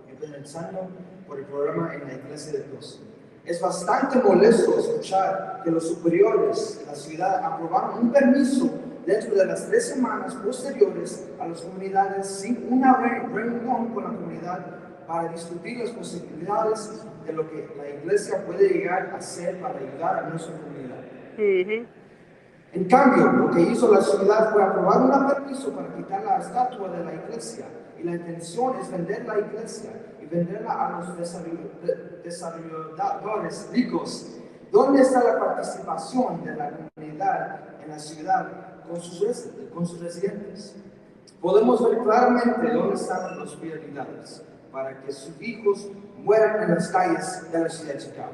empezando por el programa en la iglesia de Pilsen. Es bastante molesto escuchar que los superiores de la ciudad aprobaron un permiso dentro de las 3 semanas posteriores a las comunidades sin una reunión con la comunidad para discutir las posibilidades de lo que la iglesia puede llegar a hacer para ayudar a nuestra comunidad. En cambio, lo que hizo la ciudad fue aprobar un permiso para quitar la estatua de la iglesia, y la intención es vender la iglesia y venderla a los desarrolladores ricos. ¿Dónde está la participación de la comunidad en la ciudad con sus residentes? Podemos ver claramente dónde están las prioridades para que sus hijos mueran en las calles de la ciudad de Chicago.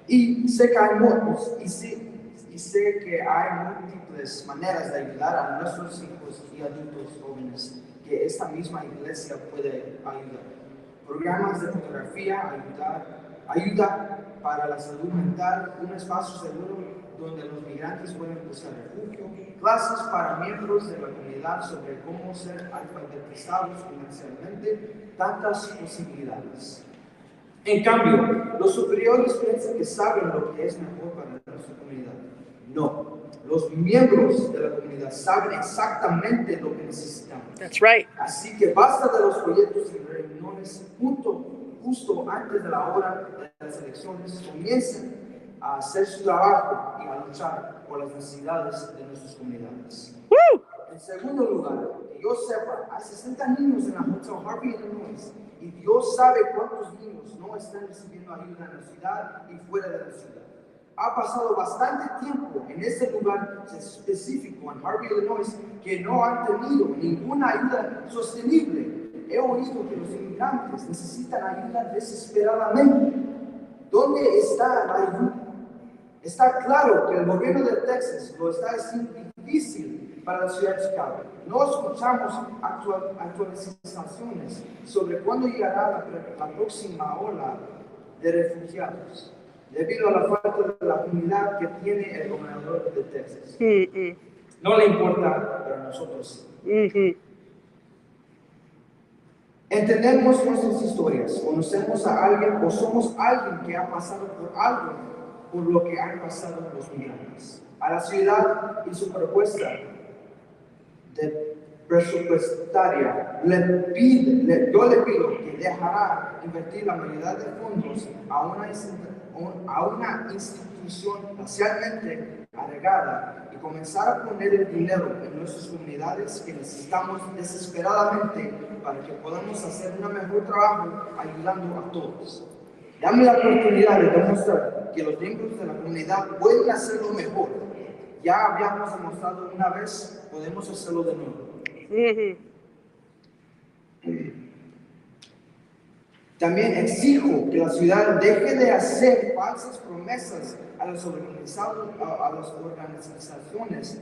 Y sé que hay muchos, y sé que hay múltiples maneras de ayudar a nuestros hijos y adultos jóvenes que esta misma iglesia puede ayudar. Programas de fotografía, ayuda para la salud mental, un espacio seguro donde los migrantes pueden buscar refugio, clases para miembros de la comunidad sobre cómo ser alfabetizados financieramente, tantas posibilidades. En cambio, los superiores piensan que saben lo que es mejor para nuestra comunidad. No, los miembros de la comunidad saben exactamente lo que necesitamos. That's right. Así que basta de los proyectos y reuniones justo antes de la hora de las elecciones. Comiencen a hacer su trabajo y a luchar por las necesidades de nuestras comunidades. Woo! En segundo lugar, que yo sepa, hay 60 niños en la Hotel Harvey, Illinois, y Dios sabe cuántos niños no están recibiendo ayuda en la ciudad y fuera de la ciudad. Ha pasado bastante tiempo en este lugar específico, en Harvey, Illinois, que no han tenido ninguna ayuda sostenible. He oído que los inmigrantes necesitan ayuda desesperadamente. ¿Dónde está la ayuda? Está claro que el gobierno de Texas lo está haciendo difícil para la ciudad de Chicago. No escuchamos actualizaciones sobre cuándo llegará la próxima ola de refugiados, debido a la falta de la comunidad que tiene el gobernador de Texas. No le importa, pero a nosotros sí. Entendemos nuestras historias, conocemos a alguien o somos alguien que ha pasado por algo por lo que han pasado los migrantes. A la ciudad y su propuesta de presupuestaria yo le pido que dejará invertir la mayoría de fondos a una institución racialmente agregada y comenzar a poner el dinero en nuestras comunidades que necesitamos desesperadamente para que podamos hacer un mejor trabajo ayudando a todos. Dame la oportunidad de demostrar que los miembros de la comunidad pueden hacerlo mejor. Ya habíamos demostrado una vez, podemos hacerlo de nuevo. También exijo que la ciudad deje de hacer falsas promesas a las organizaciones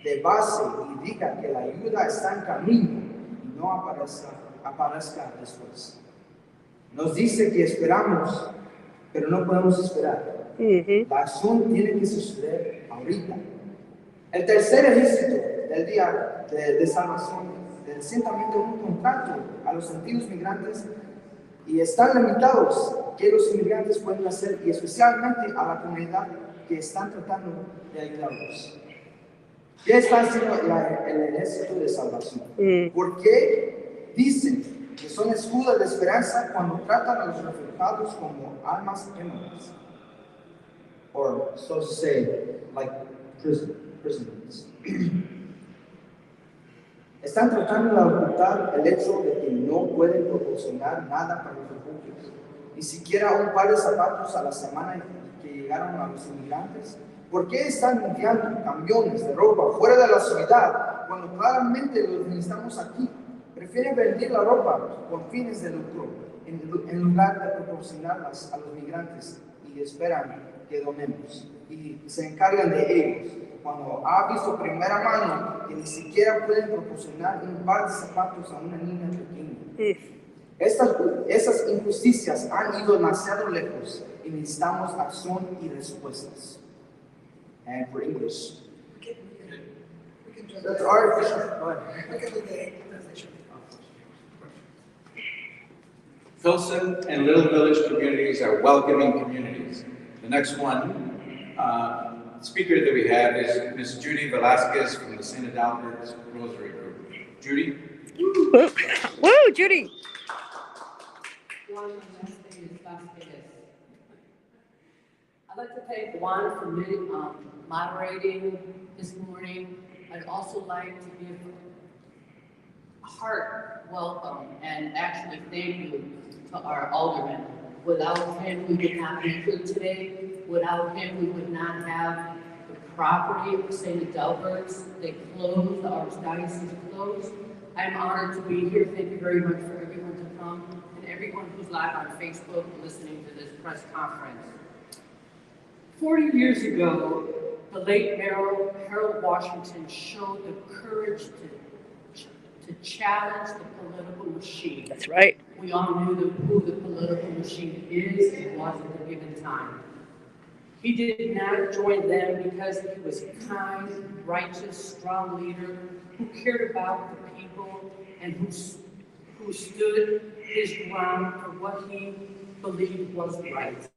de base y diga que la ayuda está en camino y no aparezca después. Nos dice que esperamos, pero no podemos esperar. La acción tiene que suceder ahorita. El tercer ejército del día de salvación recientemente un contrato a los antiguos migrantes y están limitados que los inmigrantes pueden hacer y especialmente a la comunidad que están tratando de ayudarlos. ¿Qué está haciendo el ejército de salvación? ¿Por qué dicen que son escudos de esperanza cuando tratan a los refugiados como almas gemeladas? Or so to say, like prisoners. Están tratando de ocultar el hecho de que no pueden proporcionar nada para los refugios, ni siquiera un par de zapatos a la semana que llegaron a los inmigrantes. ¿Por qué están enviando camiones de ropa fuera de la ciudad cuando claramente los necesitamos aquí? Prefieren vender la ropa con fines de lucro en lugar de proporcionarlas a los migrantes y esperan que donemos y se encargan de ellos. Cuando ha visto primera mano que ni siquiera pueden proporcionar un par de zapatos a una niña pequeña. Esas injusticias han ido demasiado lejos y necesitamos acción y respuestas. And for English, that's artificial. Go ahead. Pilsen and Little Village communities are welcoming communities. The next one, speaker that we have is Ms. Judy Velasquez from the St. Adalbert's Rosary Group. Judy? Woo, woo, Judy. I'd like to thank Juan for moderating this morning. I'd also like to give a heart welcome and actually thank you to our alderman. Without him, we would not be here today. Without him, we would not have the property of St. Adalbert's. They closed, the Archdiocese closed. I'm honored to be here. Thank you very much for everyone to come and everyone who's live on Facebook listening to this press conference. 40 years ago, the late Harold Washington showed the courage to challenge the political machine. That's right. We all knew who the political machine is and was at a given time. He did not join them because he was a kind, righteous, strong leader who cared about the people and who stood his ground for what he believed was right.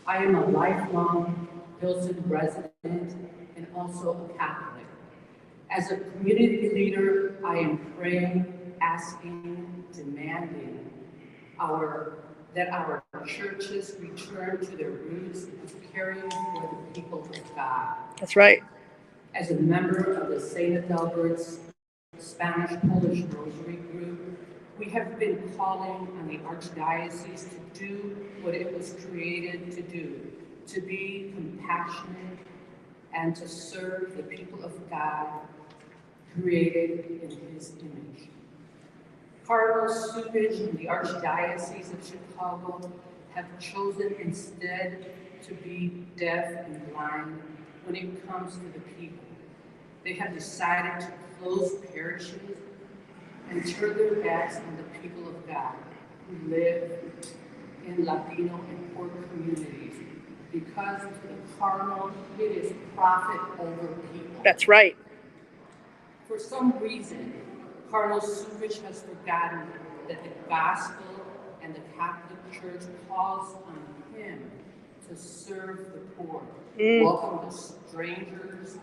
I am a lifelong Pilsen resident and also a Catholic. As a community leader, I am praying, asking, demanding that our churches return to their roots of caring for the people of God. That's right. As a member of the St. Adalbert's Spanish-Polish Rosary Group, we have been calling on the Archdiocese to do what it was created to do, to be compassionate and to serve the people of God created in His image. Cardinal Stupidge and the Archdiocese of Chicago have chosen instead to be deaf and blind when it comes to the people. They have decided to close parishes and turn their backs on the people of God who live in Latino and poor communities, because to the Cardinal, it is profit over people. That's right. For some reason, Cardinal Suvrich has forgotten that the gospel and the Catholic Church calls on him to serve the poor, welcome the strangers,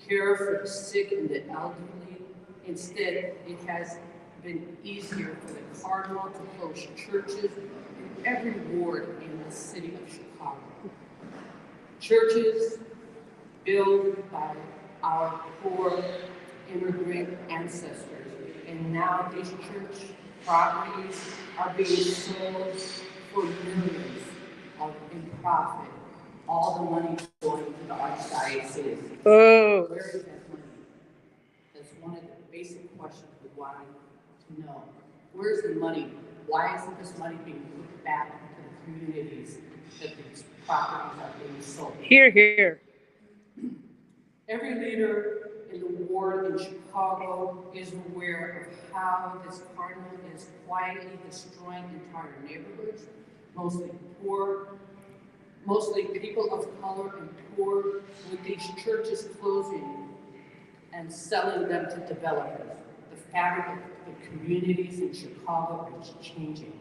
care for the sick and the elderly. Instead, it has been easier for the Cardinal to close churches in every ward in the city of Chicago. Churches built by our poor immigrant ancestors, and now these church properties are being sold for millions in profit. All the money going to the archdiocese. Oh. Where is that money? That's one of the basic questions we want to know. Where's the money? Why isn't this money being put back into the communities that these properties are being sold? Here, here. Every leader in the ward in Chicago is aware of how this cardinal is quietly destroying entire neighborhoods, mostly people of color and poor, with these churches closing and selling them to developers. The fabric of the communities in Chicago is changing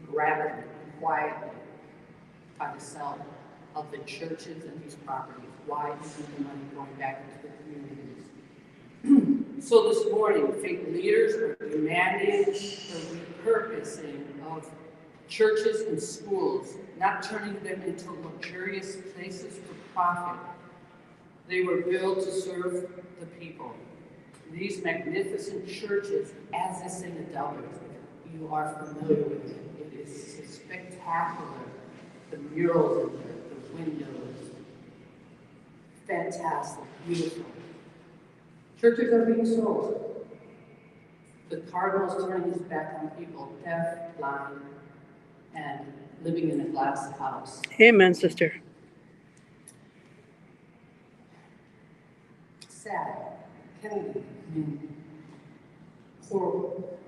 rapidly and quietly by the sale of the churches and these properties. Why isn't the money going back into the communities? So this morning, faith leaders are demanding the repurposing of churches and schools, not turning them into luxurious places for profit. They were built to serve the people. These magnificent churches, as is in the Delbers, you are familiar with it. It is spectacular. The murals in there, the windows, fantastic, beautiful. Churches are being sold. The Cardinal is turning his back on people, deaf, blind, and living in a glass house. Amen, sister. Sad. Kennedy, horrible.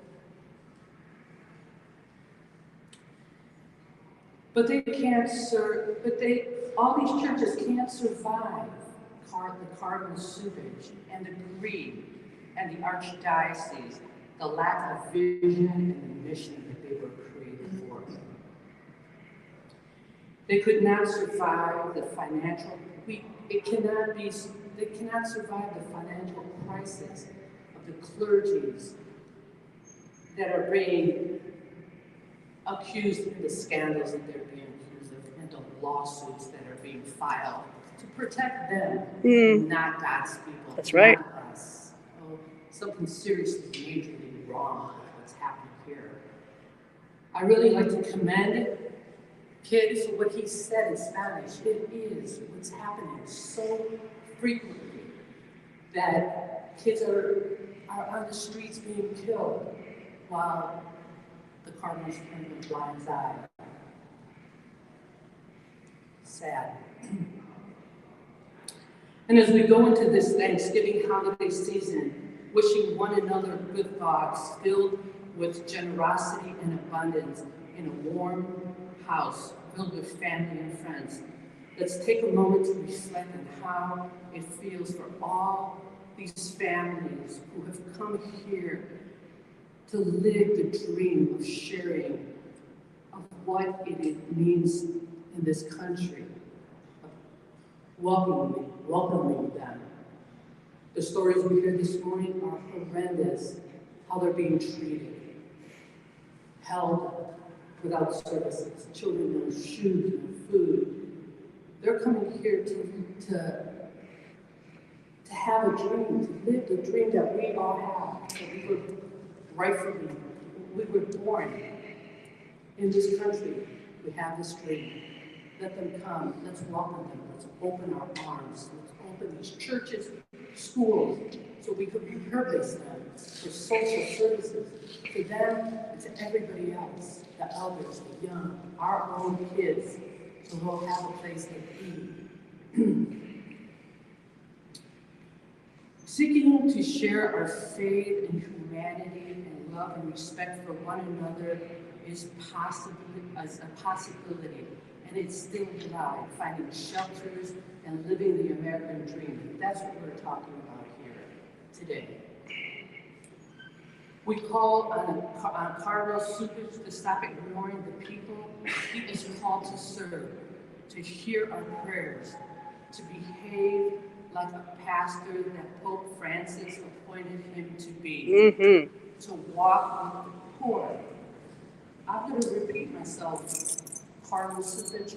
But they can't serve, all these churches can't survive the Cardinal Suvrich and the greed and the archdiocese, the lack of vision and the mission that they were created for. They could not survive the financial, they cannot survive the financial crisis of the clergies that are being accused of the scandals that they're being accused of and the lawsuits that are being filed to protect them, not God's people. That's right. Not us. Oh, something seriously, majorly wrong with what's happening here. I really like to commend kids for what he said in Spanish. It is what's happening so frequently that kids are on the streets being killed while the Cardinals turn a blind eye. Sad. And as we go into this Thanksgiving holiday season, wishing one another good thoughts, filled with generosity and abundance in a warm house filled with family and friends, let's take a moment to reflect on how it feels for all these families who have come here to live the dream of sharing of what it means in this country, of welcoming them. The stories we hear this morning are horrendous, how they're being treated, held without services, children no shoes, no food. They're coming here to have a dream, to live the dream that we all have, that we were born in this country. We have this dream. Let them come. Let's welcome them. Let's open our arms. Let's open these churches, schools, so we could repurpose them for social services to them and to everybody else, the elders, the young, our own kids, so we'll have a place to be. Seeking to share our faith and humanity and love and respect for one another is a possibility, and it's still alive, finding shelters and living the American dream. That's what we're talking about here today. We call on Carlos Supich to stop ignoring the people. He is called to serve, to hear our prayers, to behave like a pastor that Pope Francis appointed him to be, to walk with the poor. I'm going to repeat myself. Carlos Supich,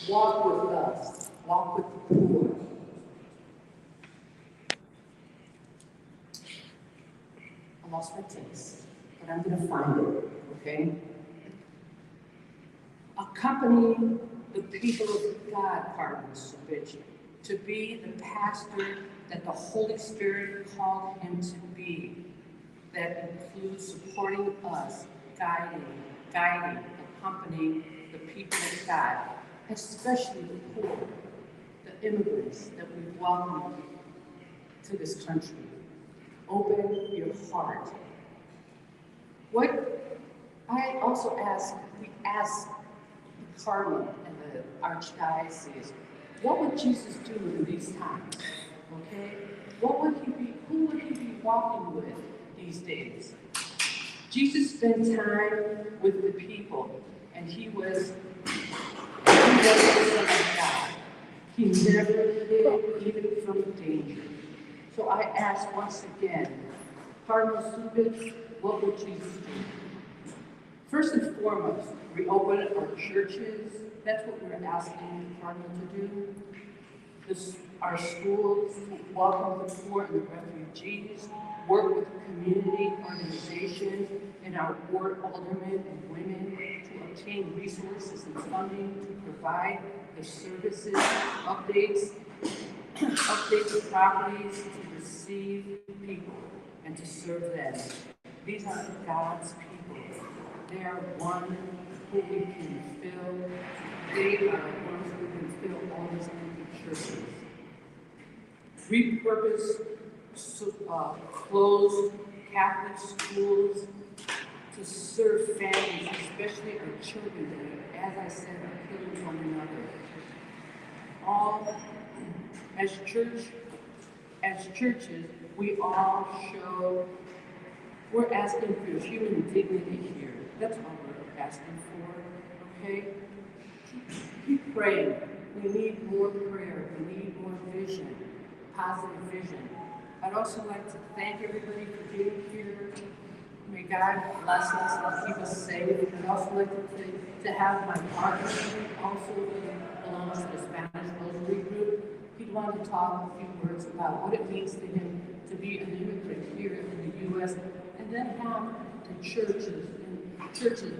walk with us, walk with the poor. I lost my place, but I'm going to find it, okay? Accompany the people of God, Carlos Supich, to be the pastor that the Holy Spirit called him to be. That includes supporting us, guiding, accompanying the people of God, especially the poor, the immigrants that we've welcomed to this country. Open your heart. What I also we ask the Cardinal and the Archdiocese, what would Jesus do in these times? Okay? Who would he be walking with these days? Jesus spent time with the people, and he was the Son of God. He never hid even from danger. So I ask once again, Cardinal Supich, what would Jesus do? First and foremost, reopen our churches. That's what we're asking the Cardinal to do. Our schools, welcome the poor and the refugees, work with community organizations and our ward aldermen and women to obtain resources and funding to provide the services, update the properties, to receive people and to serve them. These are God's people. They are one who we can fill. They are ones who can fill all these empty churches. Repurpose closed Catholic schools to serve families, especially our children that, as I said, are killing one another. All as churches, we all show, we're asking for human dignity here. That's all we're asking for, okay? Keep praying. We need more prayer. We need more vision, positive vision. I'd also like to thank everybody for being here. May God bless us and keep us safe. I'd also like to have my partner, also belongs to the Spanish Rosary Group. He'd want to talk a few words about what it means to him to be an immigrant here in the U.S. and then have the churches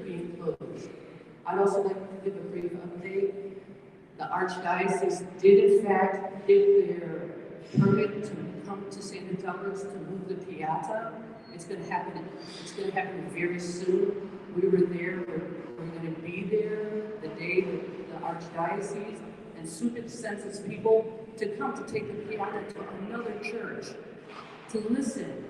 being closed. I'd also like to give a brief update. The Archdiocese did in fact give their permit to come to St. Douglas to move the Piazza. It's going to happen very soon. We were there. We're going to be there the day that the Archdiocese and Supich sends its people to come to take the Piazza to another church to listen.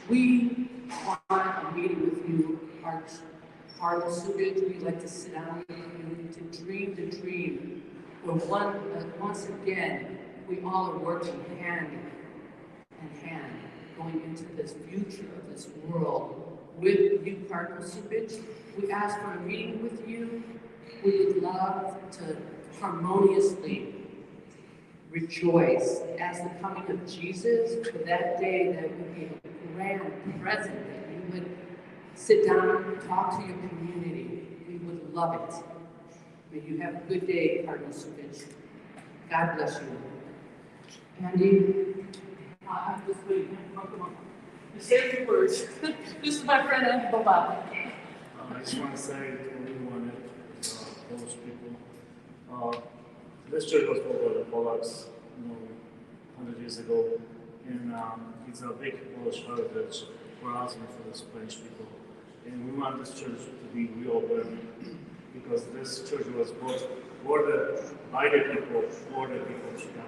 We want a meeting with you, Cardinal Supich. We'd like to sit down with you to dream the dream. But once again, we all are working hand in hand, going into this future of this world with you, Cardinal Supich. We ask for a meeting with you. We would love to harmoniously rejoice as the coming of Jesus for that day that would be a grand present, that you would sit down and talk to your community. We would love it. May you have a good day, Cardinal Supich. God bless you. Andy, I'm just waiting. Come on. You say a few words. This is my friend, Andy Boba. I just want to say to everyone, Polish people, this church was built by the Polacks, 100 years ago, and it's a big Polish heritage for us and for the Spanish people. And we want this church to be reopened because this church was built by the people, for the people of Chicago.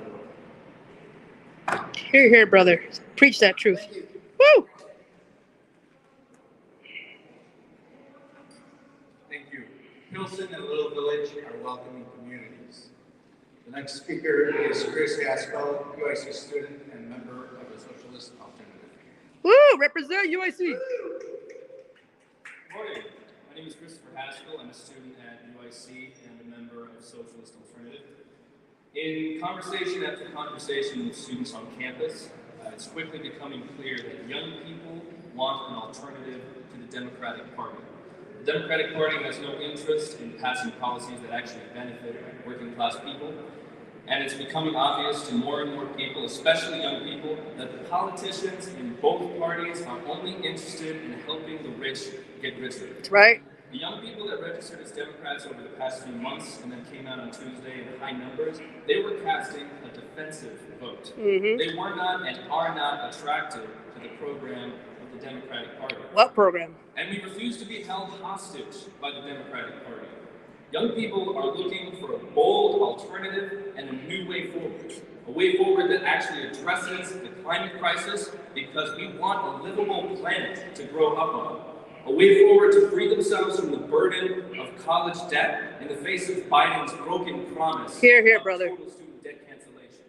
Hear, hear, brother. Preach that truth. Woo! Thank you. Pilsen and Little Village are welcoming communities. The next speaker is Chris Haskell, UIC student and member of the Socialist Alternative. Woo! Represent UIC. Good morning. My name is Christopher Haskell. I'm a student at UIC and a member of Socialist Alternative. In conversation after conversation with students on campus, it's quickly becoming clear that young people want an alternative to the Democratic Party. The Democratic Party has no interest in passing policies that actually benefit working class people. And it's becoming obvious to more and more people, especially young people, that the politicians in both parties are only interested in helping the rich get richer. That's right. The young people that registered as Democrats over the past few months and then came out on Tuesday in high numbers, they were casting a defensive vote. They were not and are not attracted to the program of the Democratic Party. What program? And we refuse to be held hostage by the Democratic Party. Young people are looking for a bold alternative and a new way forward. A way forward that actually addresses the climate crisis because we want a livable planet to grow up on. A way forward to free themselves from the burden of college debt in the face of Biden's broken promise Here, of brother. total student debt cancellation.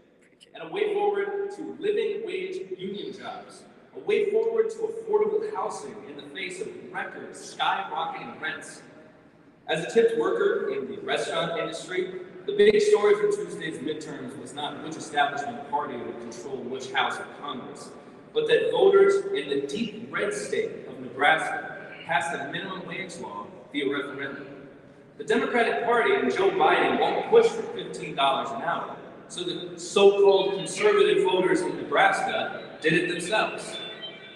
And a way forward to living wage union jobs. A way forward to affordable housing in the face of record skyrocketing rents. As a tipped worker in the restaurant industry, the big story from Tuesday's midterms was not which establishment party would control which house of Congress, but that voters in the deep red state of Nebraska passed a minimum wage law via referendum. The Democratic Party and Joe Biden won't push for $15 an hour, so the so-called conservative voters in Nebraska did it themselves.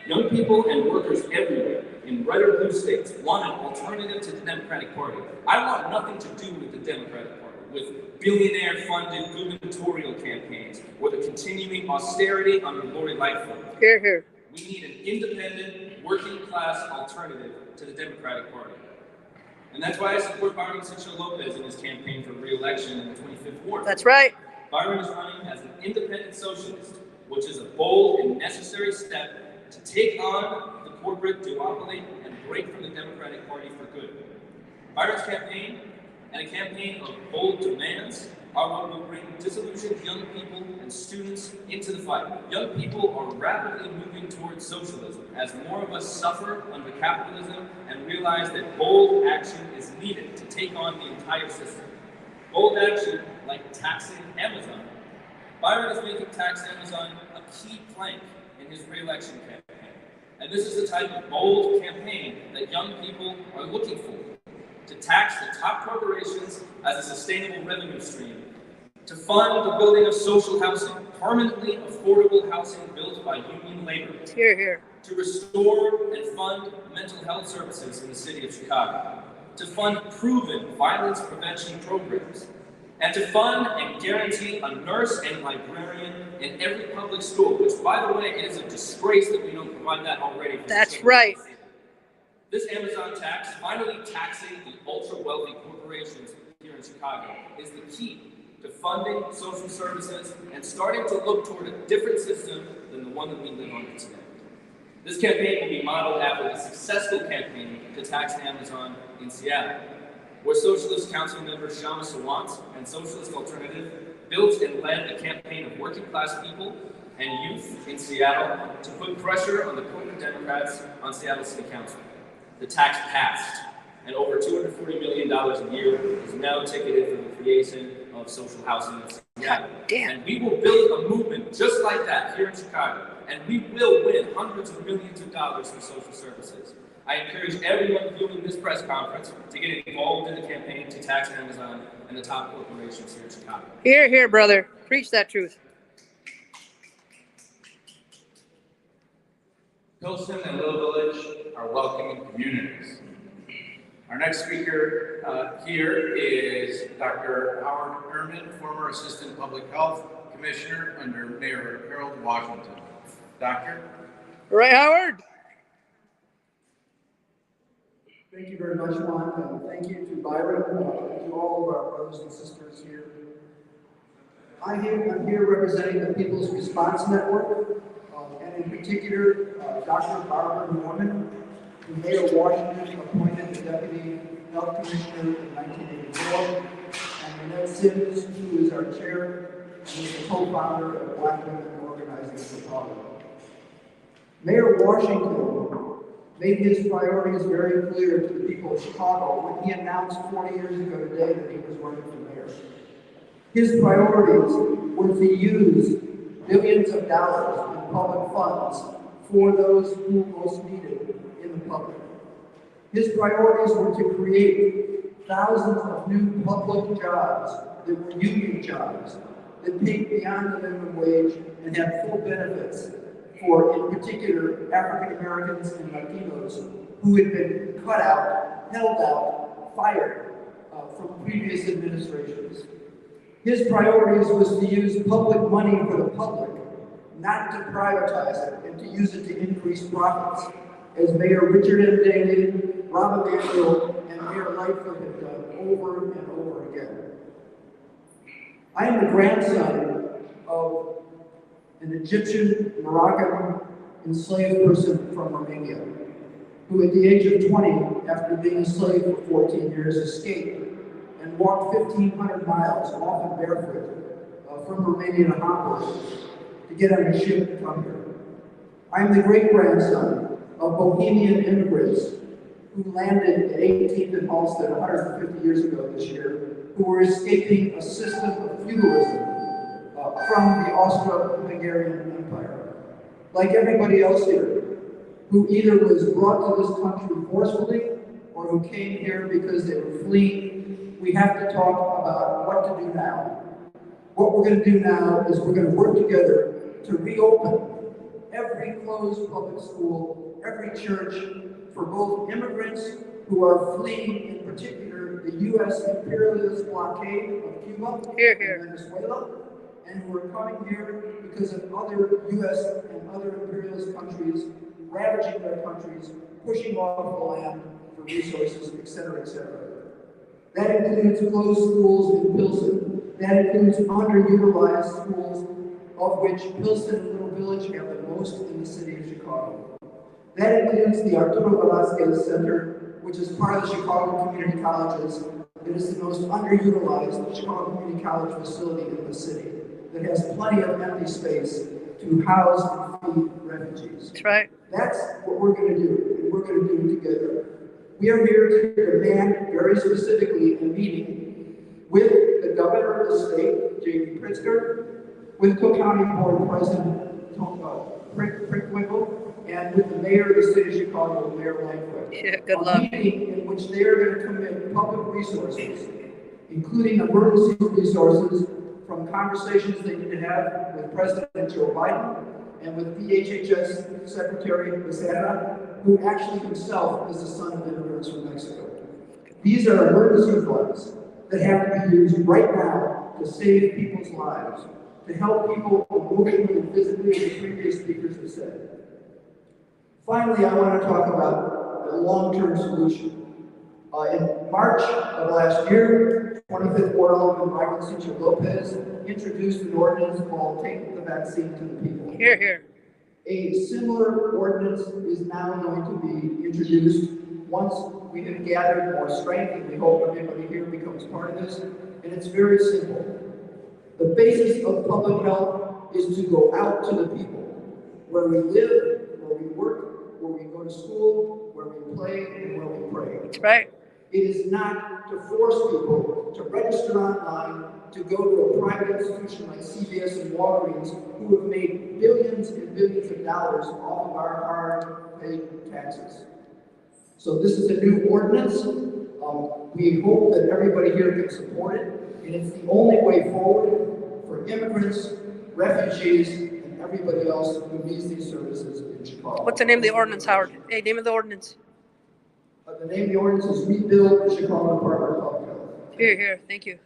Young people and workers everywhere in red or blue states want an alternative to the Democratic Party. I want nothing to do with the Democratic Party, with billionaire-funded gubernatorial campaigns or the continuing austerity under Lori Lightfoot. Here, here. We need an independent, working-class alternative to the Democratic Party. And that's why I support Byron Lopez in his campaign for re-election in the 25th Ward. That's right. Byron is running as an independent socialist, which is a bold and necessary step to take on the corporate duopoly and break from the Democratic Party for good. Byron's campaign and a campaign of bold demands are what will bring disillusioned young people and students into the fight. Young people are rapidly moving towards socialism as more of us suffer under capitalism and realize that bold action is needed to take on the entire system. Bold action like taxing Amazon. Byron is making tax Amazon a key plank in his re-election campaign. And this is the type of bold campaign that young people are looking for. To tax the top corporations as a sustainable revenue stream. To fund the building of social housing, permanently affordable housing built by union labor. Here, here. To restore and fund mental health services in the city of Chicago. To fund proven violence prevention programs. And to fund and guarantee a nurse and librarian in every public school, which, by the way, it is a disgrace that we don't provide that already. That's right. This Amazon tax, finally taxing the ultra-wealthy corporations here in Chicago, is the key to funding social services and starting to look toward a different system than the one that we live under today. This campaign will be modeled after the successful campaign to tax Amazon in Seattle, where Socialist Council member Shama Sawant and Socialist Alternative built and led a campaign of working-class people and youth in Seattle to put pressure on the corporate Democrats on Seattle City Council. The tax passed, and over $240 million a year is now ticketed for the creation of social housing in Seattle. And we will build a movement just like that here in Chicago, and we will win hundreds of millions of dollars for social services. I encourage everyone viewing this press conference to get involved in the campaign to tax Amazon and the top corporations here in Chicago. Here, here, brother. Preach that truth. Pilsen and Little Village are welcoming communities. Our next speaker here is Dr. Howard Ehrman, former Assistant Public Health Commissioner under Mayor Harold Washington. Doctor? All right, Howard. Thank you very much, Juan, and thank you to Byron, to all of our brothers and sisters here. I'm here representing the People's Response Network, and in particular, Dr. Barbara Norman. Mayor Washington appointed the Deputy Health Commissioner in 1984, and Annette Sims, who is our chair and is the co-founder of Black Women Organizing Chicago. Mayor Washington made his priorities very clear to the people of Chicago when he announced 40 years ago today that he was running for mayor. His priorities were to use billions of dollars in public funds for those who most needed in the public. His priorities were to create thousands of new public jobs that were union jobs that paid beyond the minimum wage and had full benefits for, in particular, African Americans and Latinos who had been cut out, held out, fired from previous administrations. His priorities was to use public money for the public, not to privatize it and to use it to increase profits, as Mayor Richard M. Daley, Rob Emanuel, and Mayor Lightfoot have done over and over again. I am the grandson of an Egyptian Moroccan enslaved person from Romania, who at the age of 20, after being enslaved for 14 years, escaped and walked 1,500 miles, often barefoot, from Romania to Hamburg to get on a ship to come here. I am the great-grandson of Bohemian immigrants who landed at 18th and Halsted 150 years ago this year, who were escaping a system of feudalism from the Austro-Hungarian Empire. Like everybody else here, who either was brought to this country forcefully or who came here because they were fleeing, we have to talk about what to do now. What we're going to do now is we're going to work together to reopen every closed public school, every church, for both immigrants who are fleeing, in particular, the U.S. imperialist blockade of Cuba and Venezuela, and who are coming here because of other U.S. and other imperialist countries ravaging their countries, pushing off the land for resources, etc., etc. That includes closed schools in Pilsen. That includes underutilized schools, of which Pilsen and Little Village have the most in the city of Chicago. That includes the Arturo Velázquez Center, which is part of the Chicago Community Colleges. It is the most underutilized Chicago Community College facility in the city that has plenty of empty space to house and feed refugees. That's right. That's what we're going to do, and we're going to do it together. We are here to demand, very specifically, a meeting with the governor of the state, J.B. Pritzker, with Cook County Board President Prickwiggle, and with the mayor of the city of Chicago, Mayor Lightfoot. Yeah, good luck. A meeting in which they are going to commit public resources, including emergency resources from conversations they need to have with President Joe Biden and with DHHS Secretary Becerra, who actually himself is the son of immigrants from Mexico. These are emergency funds that have to be used right now to save people's lives, to help people emotionally and physically, as the previous speakers have said. Finally, I want to talk about a long-term solution. In March of last year, 25th Ward Alderman Byron Lopez introduced an ordinance called Take the Vaccine to the People. Here, here. A similar ordinance is now going to be introduced once we have gathered more strength, and we hope everybody here becomes part of this. And it's very simple. The basis of public health is to go out to the people, where we live, where we work, where we go to school, where we play, and where we pray. That's right. It is not to force people to register online, to go to a private institution like CVS and Walgreens, who have made billions and billions of dollars off of our hard-paid taxes. So this is a new ordinance. We hope that everybody here can support it, and it's the only way forward for immigrants, refugees, and everybody else who needs these services in Chicago. What's the name of the ordinance, Howard? Hey, name of the ordinance. The name of the ordinance is Rebuild the Chicago Department of Public Health. Here, here. Thank you.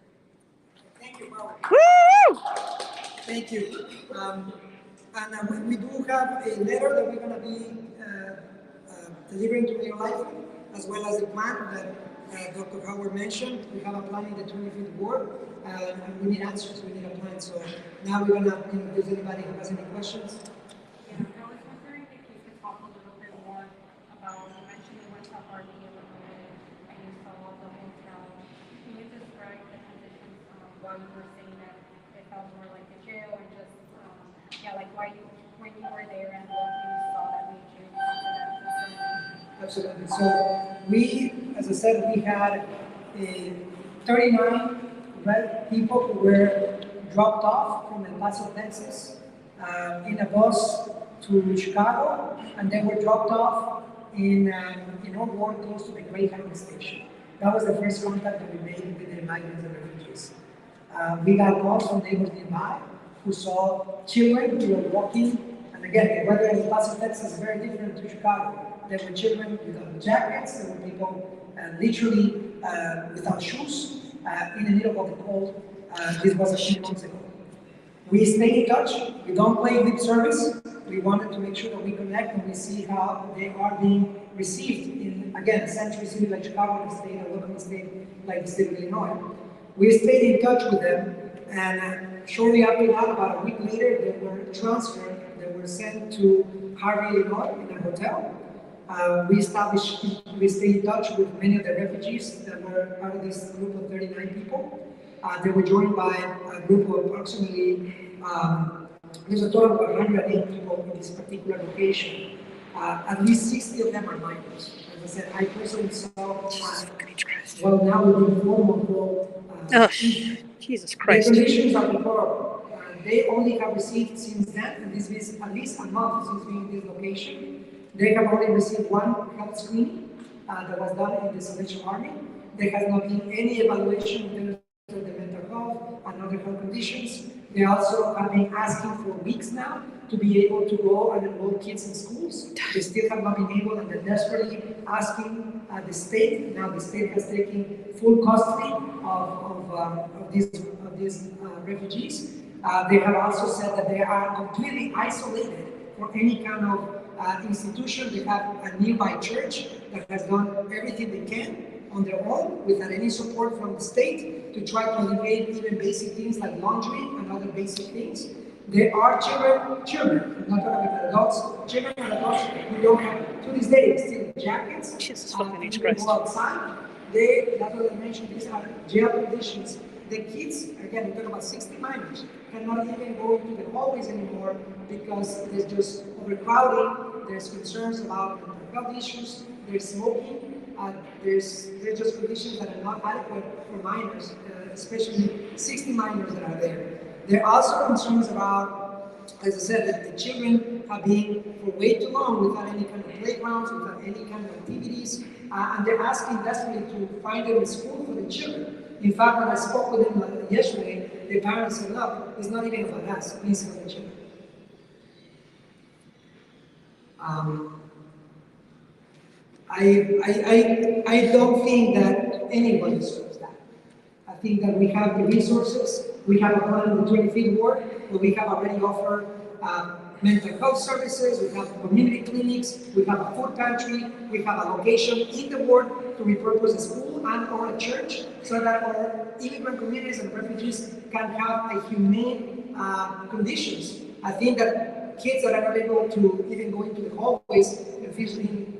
Thank you, Robert. Woo! Thank you. And we do have a letter that we're going to be delivering to Mayor Lightfoot, as well as the plan that Dr. Howard mentioned. We have a plan in the 25th Ward, and we need answers. We need a plan. So now we're going to, if there's anybody who has any questions. Yeah, I was wondering if you could talk a little bit more about, you mentioned while you were saying that it felt more like a jail and just, like why you, when you were there and what you saw that made you come to that conclusion? Absolutely. So we, as I said, we had 39 people who were dropped off from El Paso, Texas, in a bus to Chicago, and they were dropped off in our ward close to the Greyhound station. That was the first contact that we made with the migrants and refugees. We got calls from neighbors nearby who saw children who were walking, and again, the weather in El Paso, Texas is very different to Chicago. There were children without jackets, there were people literally without shoes in the middle of the cold. This was a few months ago. We stay in touch, we don't play lip service. We wanted to make sure that we connect and we see how they are being received in, again, a sanctuary city like Chicago, a state, a local state like the state of Illinois. We stayed in touch with them, and shortly after that, about a week later, they were transferred, they were sent to Harvey, Illinois, in a hotel. We stayed in touch with many of the refugees that were part of this group of 39 people. They were joined by a group of approximately, there's a total of 108 people in this particular location. At least 60 of them are minors. As I said, I personally saw, well, now we've been Jesus Christ. The conditions are deplorable. They only have received since then, and this is at least a month since being in this location, they have only received one health screening that was done in the Salvation Army. There has not been any evaluation in terms of the mental health and other health conditions. They also have been asking for weeks now to be able to go and enroll kids in schools. They still have not been able, and they're desperately asking the state. Now the state has taken full custody of these refugees. They have also said that they are completely isolated from any kind of institution. They have a nearby church that has done everything they can on their own without any support from the state to try to alleviate even basic things like laundry and other basic things. There are children, I'm not talking about adults, children and adults who don't have, to this day, still jackets. Jesus fucking Go Christ. outside. That's what I mentioned, these are jail conditions. The kids, again, we talk about 60 minors, cannot even go into the hallways anymore because there's just overcrowding, there's concerns about mental health issues, there's smoking, there's just conditions that are not adequate for minors, especially 60 minors that are there. There are also concerns about, as I said, that the children have been for way too long without any kind of playgrounds, without any kind of activities, and they're asking desperately to find them a school for the children. In fact, when I spoke with them yesterday, the parents said, look, it's not even about us, please help the children. I don't think that anyone deserves that. I think that we have the resources. We have a plan in the 25th ward where we have already offered mental health services, we have community clinics, we have a food pantry, we have a location in the ward to repurpose a school and or a church so that our immigrant communities and refugees can have a humane conditions. I think that kids that are not able to even go into the hallways and feel being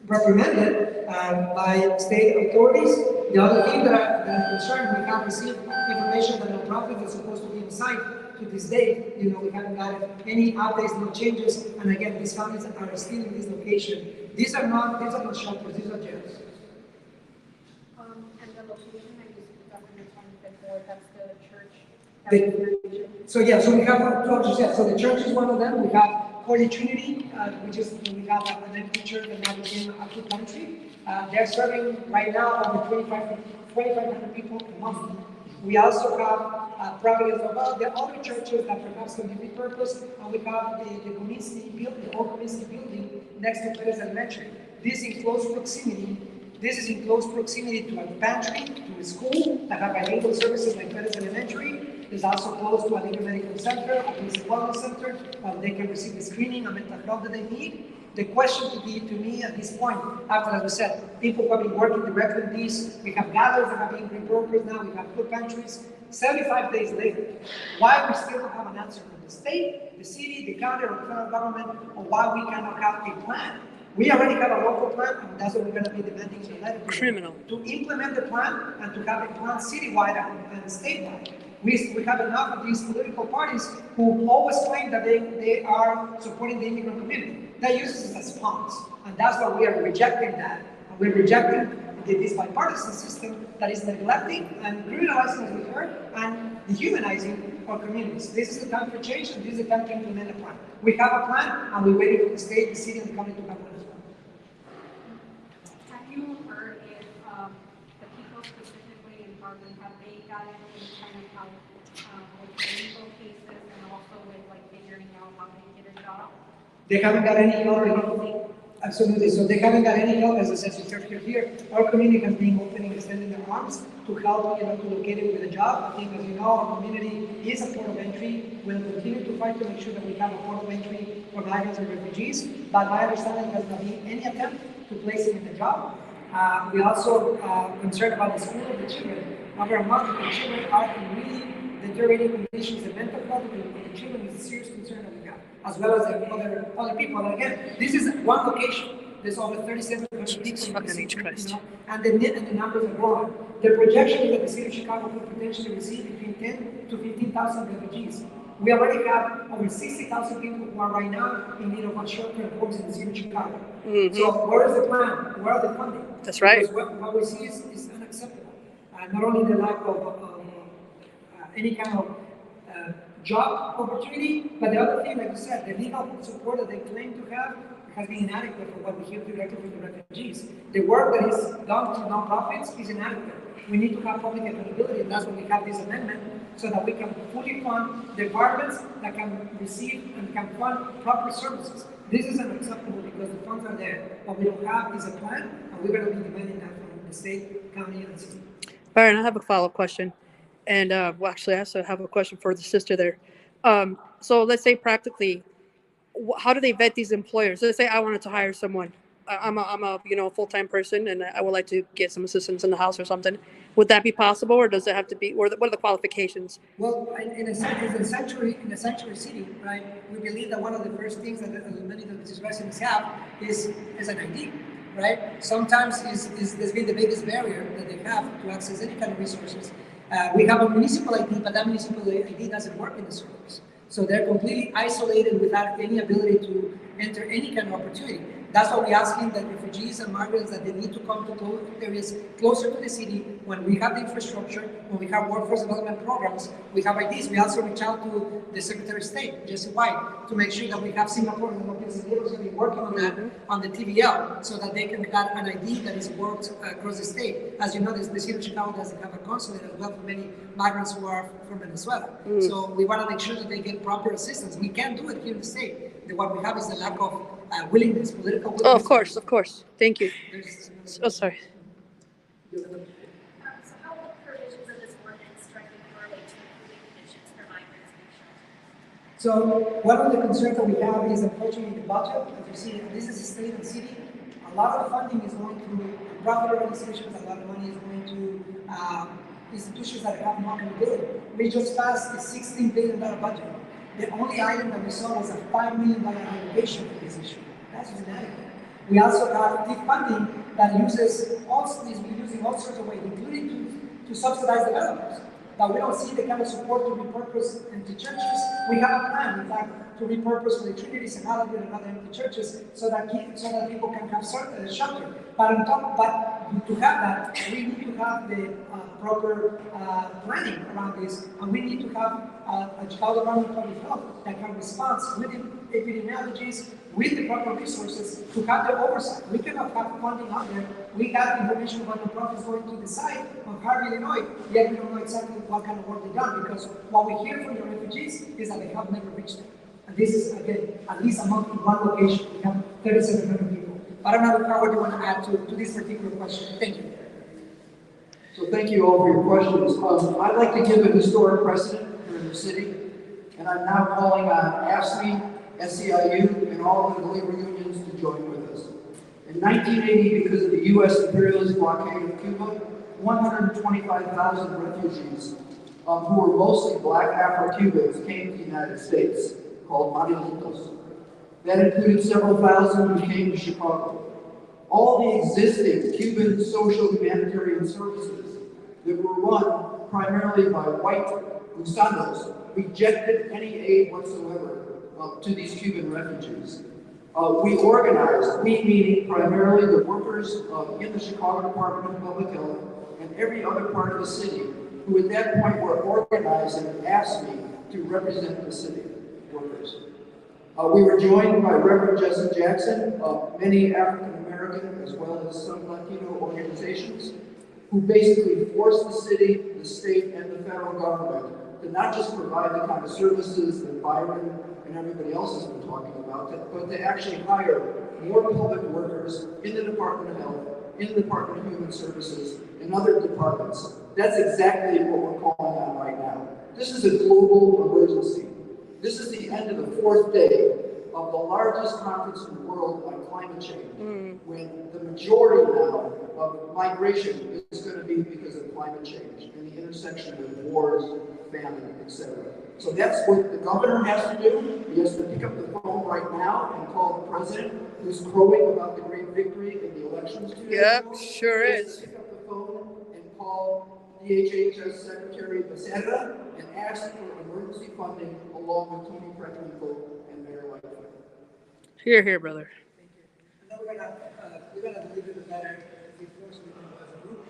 reprimanded by state authorities. The other thing that I'm concerned, we have received information that nonprofits are supposed to be on site. To this day, we haven't got any updates, no changes, and again, these families are still in this location. These are not shelters, these are jails. And the location that you got from the 25th ward, that's the church. So we have 2 options. Yeah, so the church is one of them. We have Holy Trinity, we have an empty church that now became a food pantry. They're serving right now over 2,500 people a month. We also have Providence of the other churches that perhaps can be repurposed, and we have the community building, the whole community building next to Pilsen Elementary. This is in close proximity. This is in close proximity to a pantry, to a school that have bilingual services like Pilsen Elementary. It's also close to a legal medical center, a wellness center, they can receive the screening and mental health that they need. The question to me at this point, after, as we said, people who have been working directly on this, we have gatherers that have been repurposed now, we have food pantries. 75 days later, why we still don't have an answer from the state, the city, the county, or the federal government on why we cannot have a plan, We already have a local plan, and that's what we're going to be demanding in the letter. Criminal. To implement the plan and to have a plan citywide and statewide. We have enough of these political parties who always claim that they are supporting the immigrant community. They use us as pawns, and that's why we are rejecting that. And we're rejecting this bipartisan system that is neglecting and criminalizing, as we heard, and dehumanizing our communities. This is the time for change, and this is the time to implement a plan. We have a plan, and we're waiting for the state, the city, and the county to have one as well. Have you heard if the people specifically in Harvard, have they gotten any kind of help with legal cases and also with like figuring out how to get a job? They haven't got any help. Absolutely. So they haven't got any help, as I said here. Our community has been opening, extending their arms to help, to locate it with a job. I think, as you know, our community is a port of entry. We'll continue to fight to make sure that we have a port of entry for migrants and refugees. But my understanding has not been any attempt to place them in a job. We also concerned about the school of the children. Over a month, the children are in really deteriorating conditions. The mental health of the children is a serious concern that we have, as well as the other people. And again, this is one location. There's over 37,000 people in the city, and the numbers are growing. The projection is that the city of Chicago could potentially receive between 10 to 15,000 refugees. We already have over 60,000 people who are right now in need of short-term homes in the city of Chicago. Mm-hmm. So where is the plan? Where are the funding? That's right. Because what we see is unacceptable. Not only the lack of any kind of job opportunity, but the other thing, like you said, the legal support that they claim to have has been inadequate for what we hear directly from the refugees. The work that is done to nonprofits is inadequate. We need to have public accountability, and that's why we have this amendment, so that we can fully fund departments that can receive and can fund proper services. This is unacceptable because the funds are there. What we don't have is a plan, and we're going to be demanding that from the state, county, and the city. Byron, I have a follow-up question. And well, actually, I also have a question for the sister there. So let's say practically, how do they vet these employers? Let's say I wanted to hire someone. I'm a full-time person, and I would like to get some assistance in the house or something. Would that be possible, or does it have to be? What are the qualifications? Well, in a sanctuary city, right? We believe that one of the first things that many of these residents have is an ID, right? Sometimes there's been the biggest barrier that they have to access any kind of resources. We have a municipal ID, but that municipal ID doesn't work in the suburbs. So they're completely isolated without any ability to enter any kind of opportunity. That's why we're asking that refugees and migrants that they need to come to areas closer to the city. When we have the infrastructure, when we have workforce development programs, we have IDs. We also reach out to the Secretary of State, Jesse White, to make sure that we have Singapore and Europeans going to be working on that on the TVL, so that they can get an ID that is worked across the state. As you know, the city of Chicago doesn't have a consulate as well for many migrants who are from Venezuela. So we want to make sure that they get proper assistance. We can't do it here in the state. What we have is the lack of willingness, political willingness. Oh, of course. Thank you. Oh, sorry. So how will provisions of this ordinance directly correlate to improving conditions for migrants in shelters? So one of the concerns that we have is unfortunately the budget. As you see, this is a state and city. A lot of funding is going to profit organizations. A lot of money is going to institutions that have no accountability. We just passed a $16 billion budget. The only item that we saw was a $5 million allocation for this issue. That's inadequate. We also have deep funding that uses using all sorts of ways, including to subsidize developers. But we don't see the kind of support to repurpose empty churches. We have a plan, in fact, to repurpose for the Trinities and other empty churches so that people can have shelter. But to have that, we need to have the proper planning around this, and we need to have a Chicago Department of Public Health that can respond with epidemiologists, with the proper resources to have the oversight. We cannot have funding out there. We have information about the profits going to the site of Harvard, Illinois, yet we don't know exactly what kind of work they've done, because what we hear from the refugees is that they have never reached them. And this is, again, at least among one location. We have 3,700 people. I don't know what you want to add to this particular question. Thank you. So thank you all for your questions. I'd like to give a historic precedent here in the city, and I'm now calling on AFSCME, SEIU, and all of the labor unions to join with us. In 1980, because of the U.S. imperialist blockade of Cuba, 125,000 refugees, who were mostly black Afro-Cubans, came to the United States, called Marielitos. That included several thousand who came to Chicago. All the existing Cuban social humanitarian services that were run primarily by white Gusanos rejected any aid whatsoever to these Cuban refugees. We organized, we meaning primarily the workers in the Chicago Department of Public Health and every other part of the city, who at that point were organized and asked me to represent the city workers. We were joined by Reverend Jesse Jackson, many African American as well as some Latino organizations, who basically forced the city, the state, and the federal government to not just provide the kind of services that Byron and everybody else has been talking about, but to actually hire more public workers in the Department of Health, in the Department of Human Services, and other departments. That's exactly what we're calling on right now. This is a global emergency. This is the end of the fourth day of the largest conference in the world on climate change, when the majority now of migration is going to be because of climate change and the intersection with wars, famine, etc. So that's what the governor has to do. He has to pick up the phone right now and call the president, who's crowing about the great victory in the elections 2 days ago. Sure He is. has to pick up the phone and call DHHS Secretary Becerra and ask for emergency funding along with Tony Frederico and Mayor Lightfoot. Here, here, brother. Now we're gonna deliver the letter before we can as a group.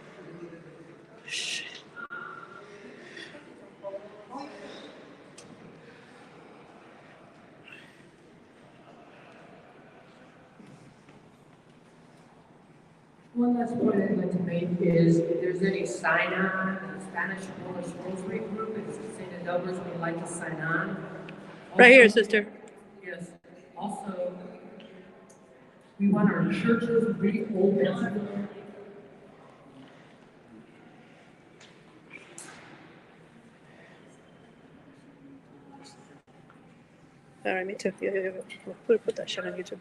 One last point I'd like to make is if there's any sign-on, the Spanish Polish Rosary Group, it's St. Adelbert's, we'd like to sign on. Right here, sister. Yes. Also, we want our churches reopened. All right, me too. Yeah. Put that shit on YouTube.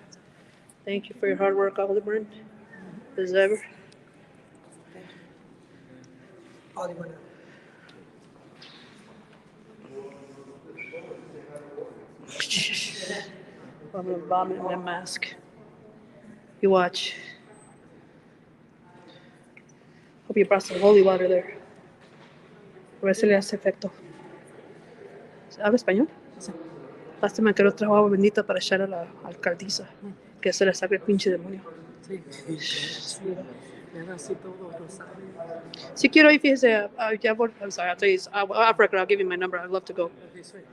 Thank you for your hard work, Alderman. As ever. Oh, you wanna? I'm gonna vomit in that mask. You watch. Hope you brought some holy water there. A ver si le hace efecto. ¿Habla español? Sí. Lástima que no trajo agua bendita para echar a la alcaldesa. Que se le saque el pinche demonio. Sí. Si quiero ir, fíjese, ya voy. I'm sorry, I'll tell you. Off record, I'll give you my number. I'd love to go. Okay, sweet.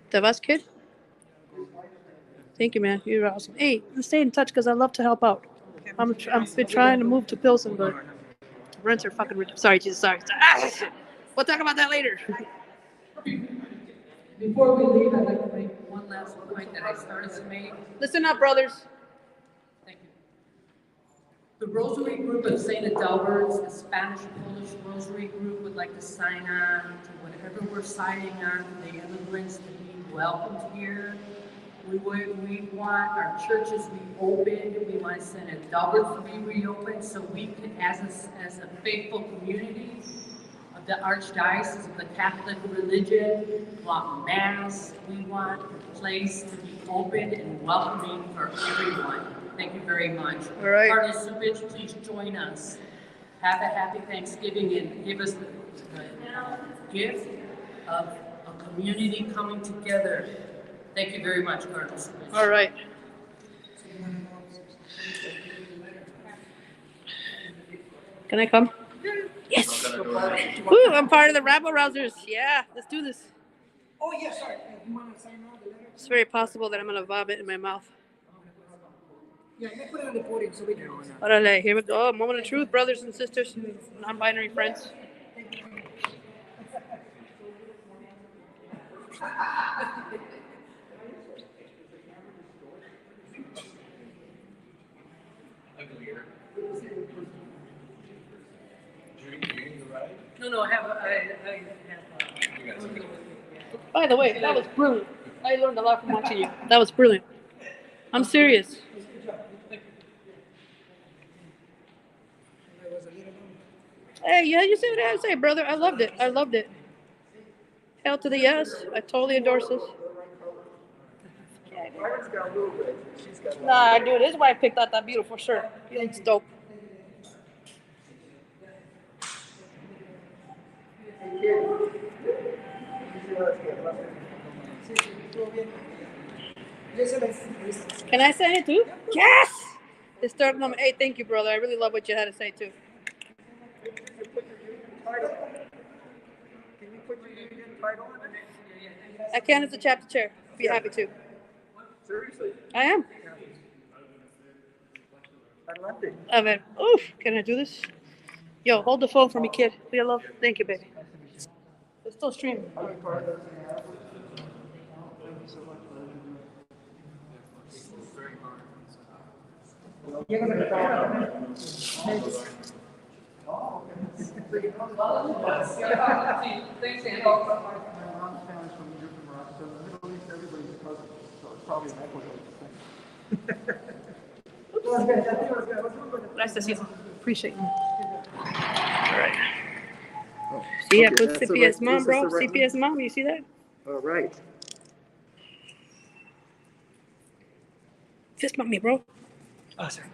¿Te vas, kid? Thank you, man. You're awesome. Hey, let's stay in touch because I love to help out. I'm been trying to move to Pilsen, but rents are fucking ridiculous. Sorry, Jesus. Sorry. We'll talk about that later. Before we leave, I'd like to make one last point that I started to make. Listen up, brothers. Thank you. The Rosary Group of St. Adelbert's, the Spanish Polish Rosary Group, would like to sign on to whatever we're signing on for the immigrants to be welcomed here. We want our churches reopened. We want St. Adelbert's to be reopened so we can, as a faithful community of the Archdiocese of the Catholic religion, want Mass. We want the place to be open and welcoming for everyone. Thank you very much. All right. Cardinal Supich, please join us. Have a happy Thanksgiving and give us the gift of a community coming together. Thank you very much, Cardinal Supich. All right. Can I come? Yes. Woo, I'm part of the rabble rousers. Yeah, let's do this. Oh, yeah, sorry. You want to sign on the letter? It's very possible that I'm gonna vomit in my mouth. Yeah, let's put it on the podium so we can. Órale, here we go. Moment of truth, brothers and sisters, and non-binary friends. No, I have. By the way, that was brilliant. I learned a lot from watching you. That was brilliant. I'm serious. Hey, yeah, you see what I had to say, brother. I loved it. I loved it. Hell to the yes. I totally endorse this. Nah, dude, this is why I picked out that beautiful shirt. It looks dope. Can I say it too? Yes! It's third number 8. Thank you, brother. I really love what you had to say too. I can as a chapter chair. Be happy to. Seriously? I am. Adelante. A ver. Oof. Can I do this? Yo, hold the phone for me, kid. Be love. Thank you, baby. It's still streaming. Gracias, hijo. Appreciate you. All right. Oh, See, I okay, put that's the CPS right- mom, is this bro. the right CPS one? mom. You see that? All right. Fist bump me, bro. Oh, sorry.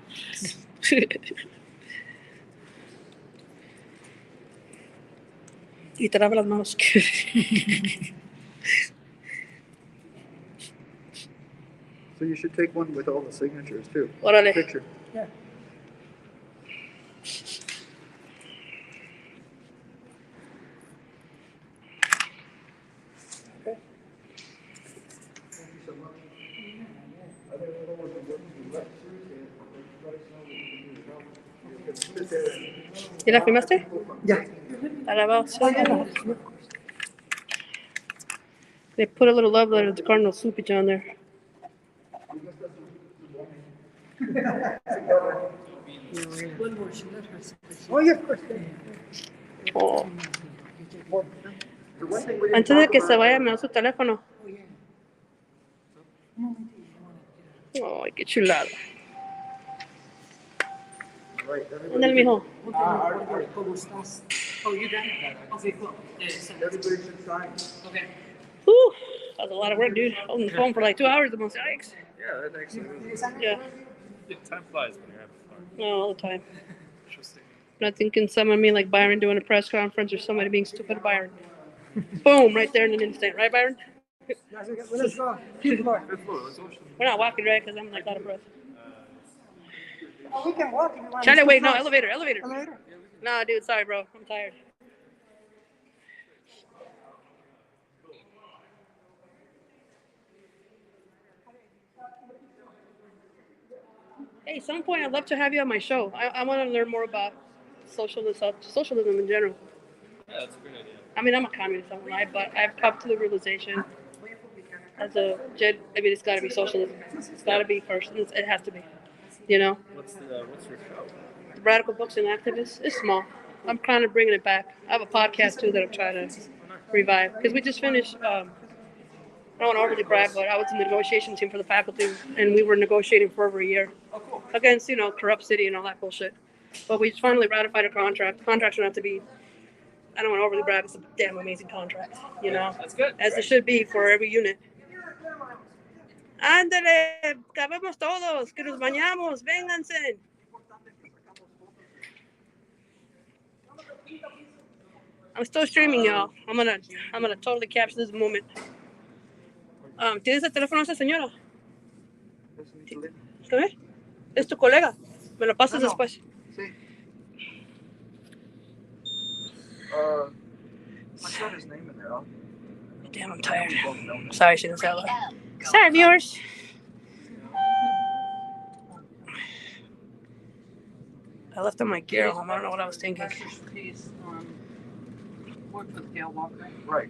Y te lava las manos. So you should take one with all the signatures too. Órale. Picture. Yeah. ¿Y la firmaste? Ya. Alabado sea Dios. They put a little love letter to Cardinal Soupage on there. Oh, yeah, of course. Oh. The one thing we didn't Antes de talk que se about- vaya, me da su teléfono. Ay, qué chulada. Right, everybody- Ándale, mijo. ¿Cómo estás? Oh, you got it? Okay, cool. Everybody should sign. Okay. Whew, that was a lot of work, dude. Holding the phone for like 2 hours almost. Yikes. Yeah, that actually was. Yeah. Time flies when you're having fun. No, all the time. Interesting. Nothing can summon me like Byron doing a press conference or somebody being stupid Byron. Boom, right there in an instant. Right, Byron? Let's go. Fifth floor. We're not walking, right? Because I'm like out of breath. Oh, we can walk if you want. Charlie, wait, no, elevator, elevator. Elevator. Nah, dude, sorry, bro. I'm tired. Hey, some point I'd love to have you on my show. I want to learn more about socialism in general. Yeah, that's a great idea. I mean, I'm a communist, I'm alive, but I've come to the realization as a Jed, I mean, it's got to be socialism. It's got to be first. It has to be. You know? What's your show? Radical Books and Activists. It's small. I'm kind of bringing it back. I have a podcast too that I'm trying to revive because we just finished. I don't want to overly brag, but I was in the negotiation team for the faculty, and we were negotiating for over a year against, corrupt city and all that bullshit. But we finally ratified a contract. The contracts don't have to be. I don't want to overly brag. It's a damn amazing contract, That's good. as it should be for every unit. Ándale, cabemos todos, que nos bañamos, vénganse. I'm still streaming, y'all. I'm gonna totally capture this moment. ¿Tienes el teléfono de esa señora? ¿Qué? ¿Es tu colega? Me lo pasas No. después. Sí. I got his name in there. Damn, I'm tired. Sorry, she didn't say hello. Sorry, viewers. I left on my gear home. I don't know what I was thinking. Worked with Gail Walker. Right.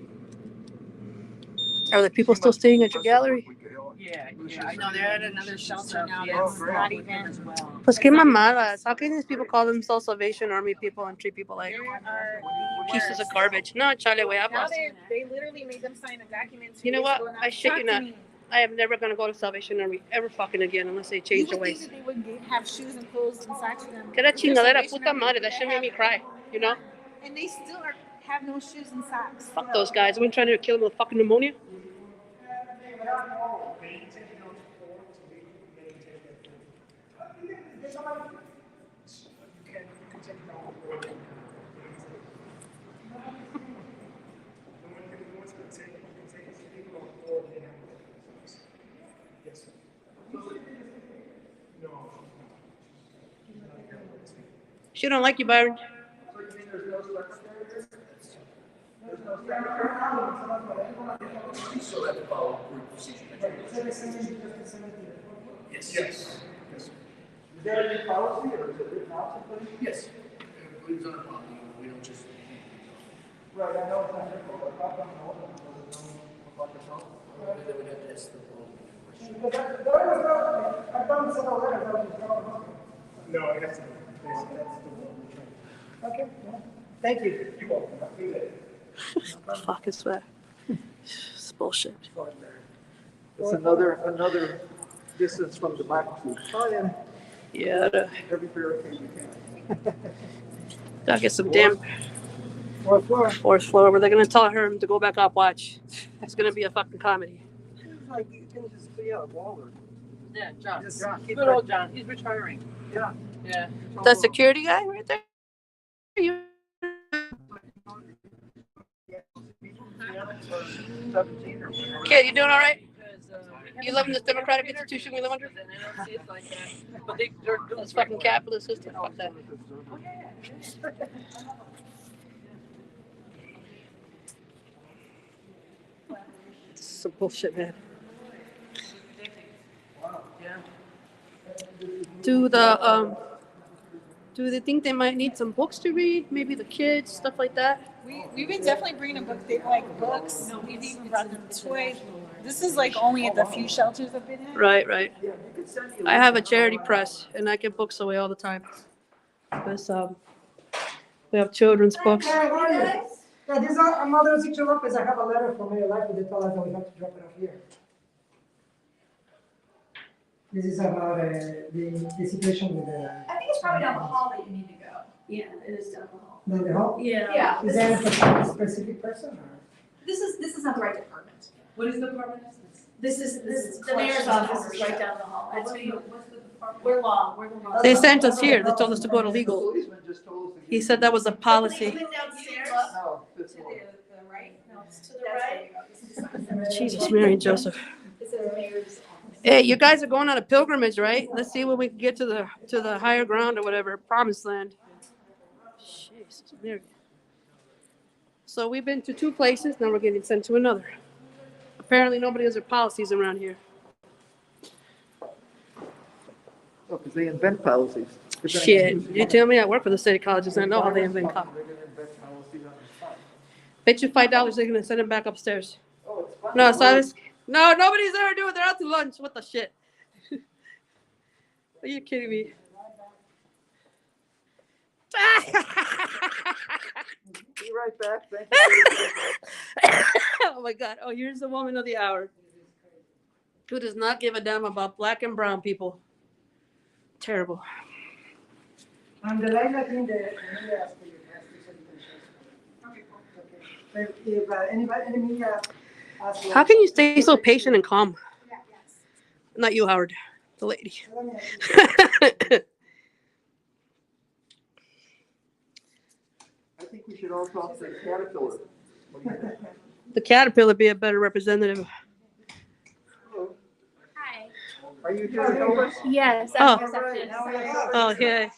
Are the people still staying at your gallery? Yeah. No, they're at another shelter now. Yeah, That's not even. as well. Pues qué mamadas. How can these people call themselves Salvation Army people and treat people like pieces of garbage? No, chale, wey. Now they literally made them sign a document. You know what? I shit you not. I am never gonna go to Salvation Army ever fucking again unless they change their ways. They would have shoes and clothes and socks for them. Que la chingadera, puta madre. That shit made me cry. And they still have no shoes and socks. Fuck those guys. I'm trying to kill them with fucking pneumonia. She don't like you, Byron. You still have to follow group procedure. Yes. Yes. Is there any policy or is it written out someplace? Yes. It believes on a policy. We don't just. Right, I know it's not difficult, but how come no one doesn't know about the policy? They would have to ask the policy. Because there was no, I've done several letters, I was just wrong. No, I guess okay, yeah. Thank you. You're welcome. Have a good day. Fuck is that? It's bullshit. It's another distance from the back to try and Yeah. every barricade you can. Gotta get some damn Fourth floor. fourth floor where they're gonna tell her to go back up. Watch. It's gonna be a fucking comedy. It's like you can just see a wall or. Yeah, John. Yes, John. Good old John. He's retiring. Yeah. Yeah. That security guy right there. You. 17 or Kid, you doing all right? Because, You live in this democratic institution we live under? And I don't see it like that. But they're doing This fucking capitalist system. Fuck that. Some bullshit, man. Yeah. Do they think they might need some books to read? Maybe the kids, stuff like that. We've been definitely bringing them books. They like books. We've even brought them toys. This is like only at the few shelters I've been in. Right, right. I have a charity press, and I give books away all the time. Because we have children's books. Hi, how are you? Yeah, this is our mother, Sister Lopez. I have a letter from Mayor Life, but they told us that we have to drop it off here. This is about the situation with the. I think it's probably down the hall that you need to go. Yeah, it is down the hall. Down the hall? Yeah. Is there a specific person or? This is not the right department. What is the department? This is the mayor's office is right down the hall. That's where you, What's the department? we're law. They sent us here. They told us to go to legal. Policeman just told us to He said that was a policy. downstairs. No, this one. The right? No, it's to the right. Jesus, Mary and Joseph. It's the mayor's office. Hey, you guys are going on a pilgrimage, right? Let's see when we can get to the higher ground or whatever, promised land. Jesus, Mary. So we've been to 2 places. Now we're getting sent to another. Apparently, nobody has their policies around here. Oh, because they invent policies. Shit, you tell me I work for the state colleges. I know how they invent They're gonna invent policies on the spot. Bet you $5 they're gonna send them back upstairs. Oh, it's fun. No, Silas. No, nobody's there doing. They're out to lunch. What the shit? Are you kidding me? Be right back. Thank you. Oh my God. Oh, here's the woman of the hour. Who does not give a damn about black and brown people. Terrible. On the line, I think the media asked for your test, so you can share. Okay. If any media asks. How can you stay so patient and calm? Not you, Howard. The lady. I think we should all talk to the caterpillar. What do you think? The caterpillar be a better representative. Hi. Are you here to help us? Yes, Oh. I'm reception. Oh, yeah. Can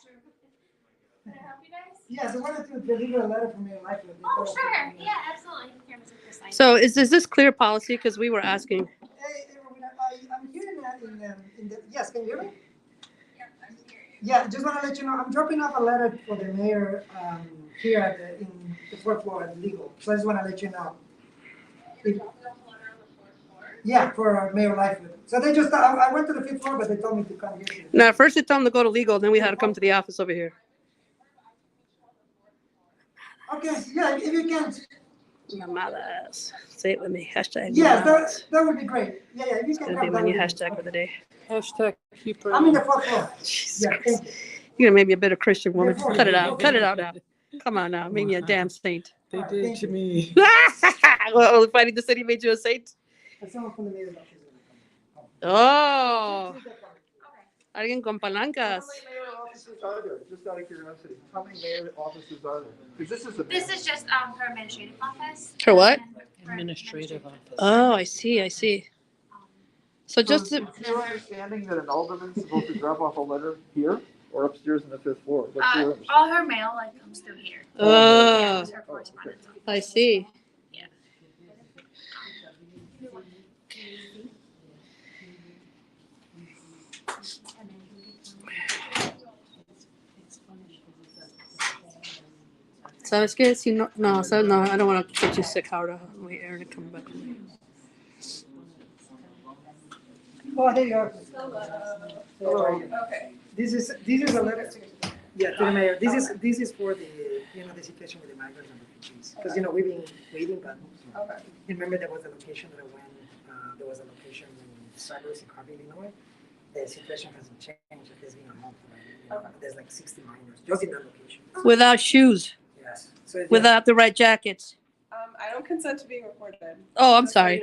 I help you guys? Yes, I wanted to deliver a letter from Mayor Life. Oh, sure. Yeah, absolutely. Here, Mr. Chris. So is this clear policy? Because we were asking. Hey, Rowena, I'm here in the, yes, can you hear me? Yeah, I'm here. Yeah, just want to let you know, I'm dropping off a letter for the mayor here at in the 4th floor at legal. So I just want to let you know. Yeah, for Mayor Lightfoot. So they just, I went to the 5th floor, but they told me to come here. Now, first they told them to go to legal, then we had to come to the office over here. Okay, yeah, if you can. Mamadas. Say it with me. Hashtag. Yeah, mamadas. that would be great. Yeah, if you It's can gonna be come my down. new hashtag for the day. Hashtag keep I'm in the 4th floor. Jesus Yeah, Christ. thank you. You're gonna make me a better Christian woman. Yeah, Cut it out. Cut it out now. Come on now, make me a damn saint. They did to me. Well, fighting the city made you a saint. Someone from the mayor's office. Oh, alguien con palancas. How many mayor offices are there? Just out of curiosity, how many mayor offices are there? Because this is the. This is just her administrative office. For what? Administrative office. Oh, I see. I see. So just to, Is your understanding that an alderman's supposed to drop off a letter here or upstairs in the 5th floor? What's your understanding? All her mail comes through here. oh, Her correspondence. I see. Yeah. ¿Sabes qué? Si no, no, no, I don't want to get you sick, Howard. Wait, Aaron, come back. Oh, there you are. Hello. Okay. This is a letter. Yeah, to the mayor. This is for the the situation with the migrants and refugees. Because we've been waiting, but remember there was a location that I went. There was a location in Cyprus in Harvey, Illinois. The situation hasn't changed. It has been a month already. There's like 60 minors just in that location. Without shoes. Yes. So it's Without the right jackets. I don't consent to being recorded. Oh, I'm sorry.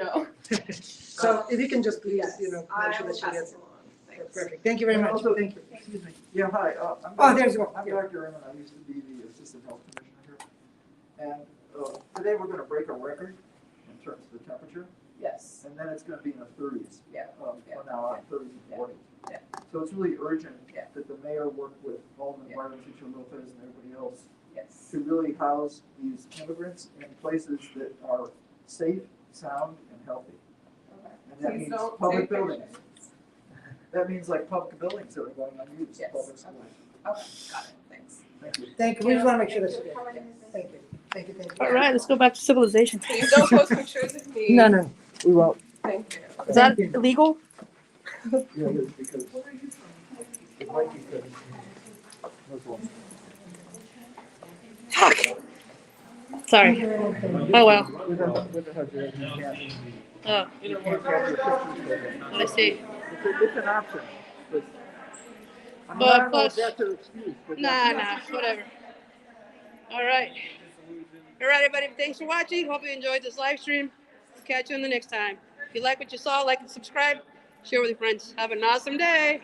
So if you can just please, make sure that she gets. Perfect. Thank you very much. Also, Thank you. Excuse me. Yeah, hi. There's one. I'm Dr. Emin. I used to be the assistant health commissioner here. And today we're going to break a record in terms of the temperature. Yes. And then it's going to be in the 30s. Yeah. From now on, 30s and 40s. Yeah. So it's really urgent that the mayor work with Alderman Byron, Lopez, and everybody else Yes. to really house these immigrants in places that are safe, sound, and healthy. Okay. And that Please means don't public take buildings. pictures. That means like public buildings that are going unused, Yes. public schools. Okay, got it. Thanks. Thank you. Thank you. We just want to make sure that she gets. Thank you. Thank you. Thank you. All right, let's go back to civilization. Please don't post pictures of me. No. We won't. Thank you. Is that illegal? Yeah, it is because it might be good. Muslim. Fuck. Sorry. Oh well. With the husband, you can't. Oh, You can't have your pictures taken. I see. It's an option. But I But don't know if plus, that's an excuse. But nah, whatever. All right. All right, everybody. Thanks for watching. Hope you enjoyed this live stream. Catch you in the next time. If you like what you saw, like and subscribe. Share with your friends. Have an awesome day.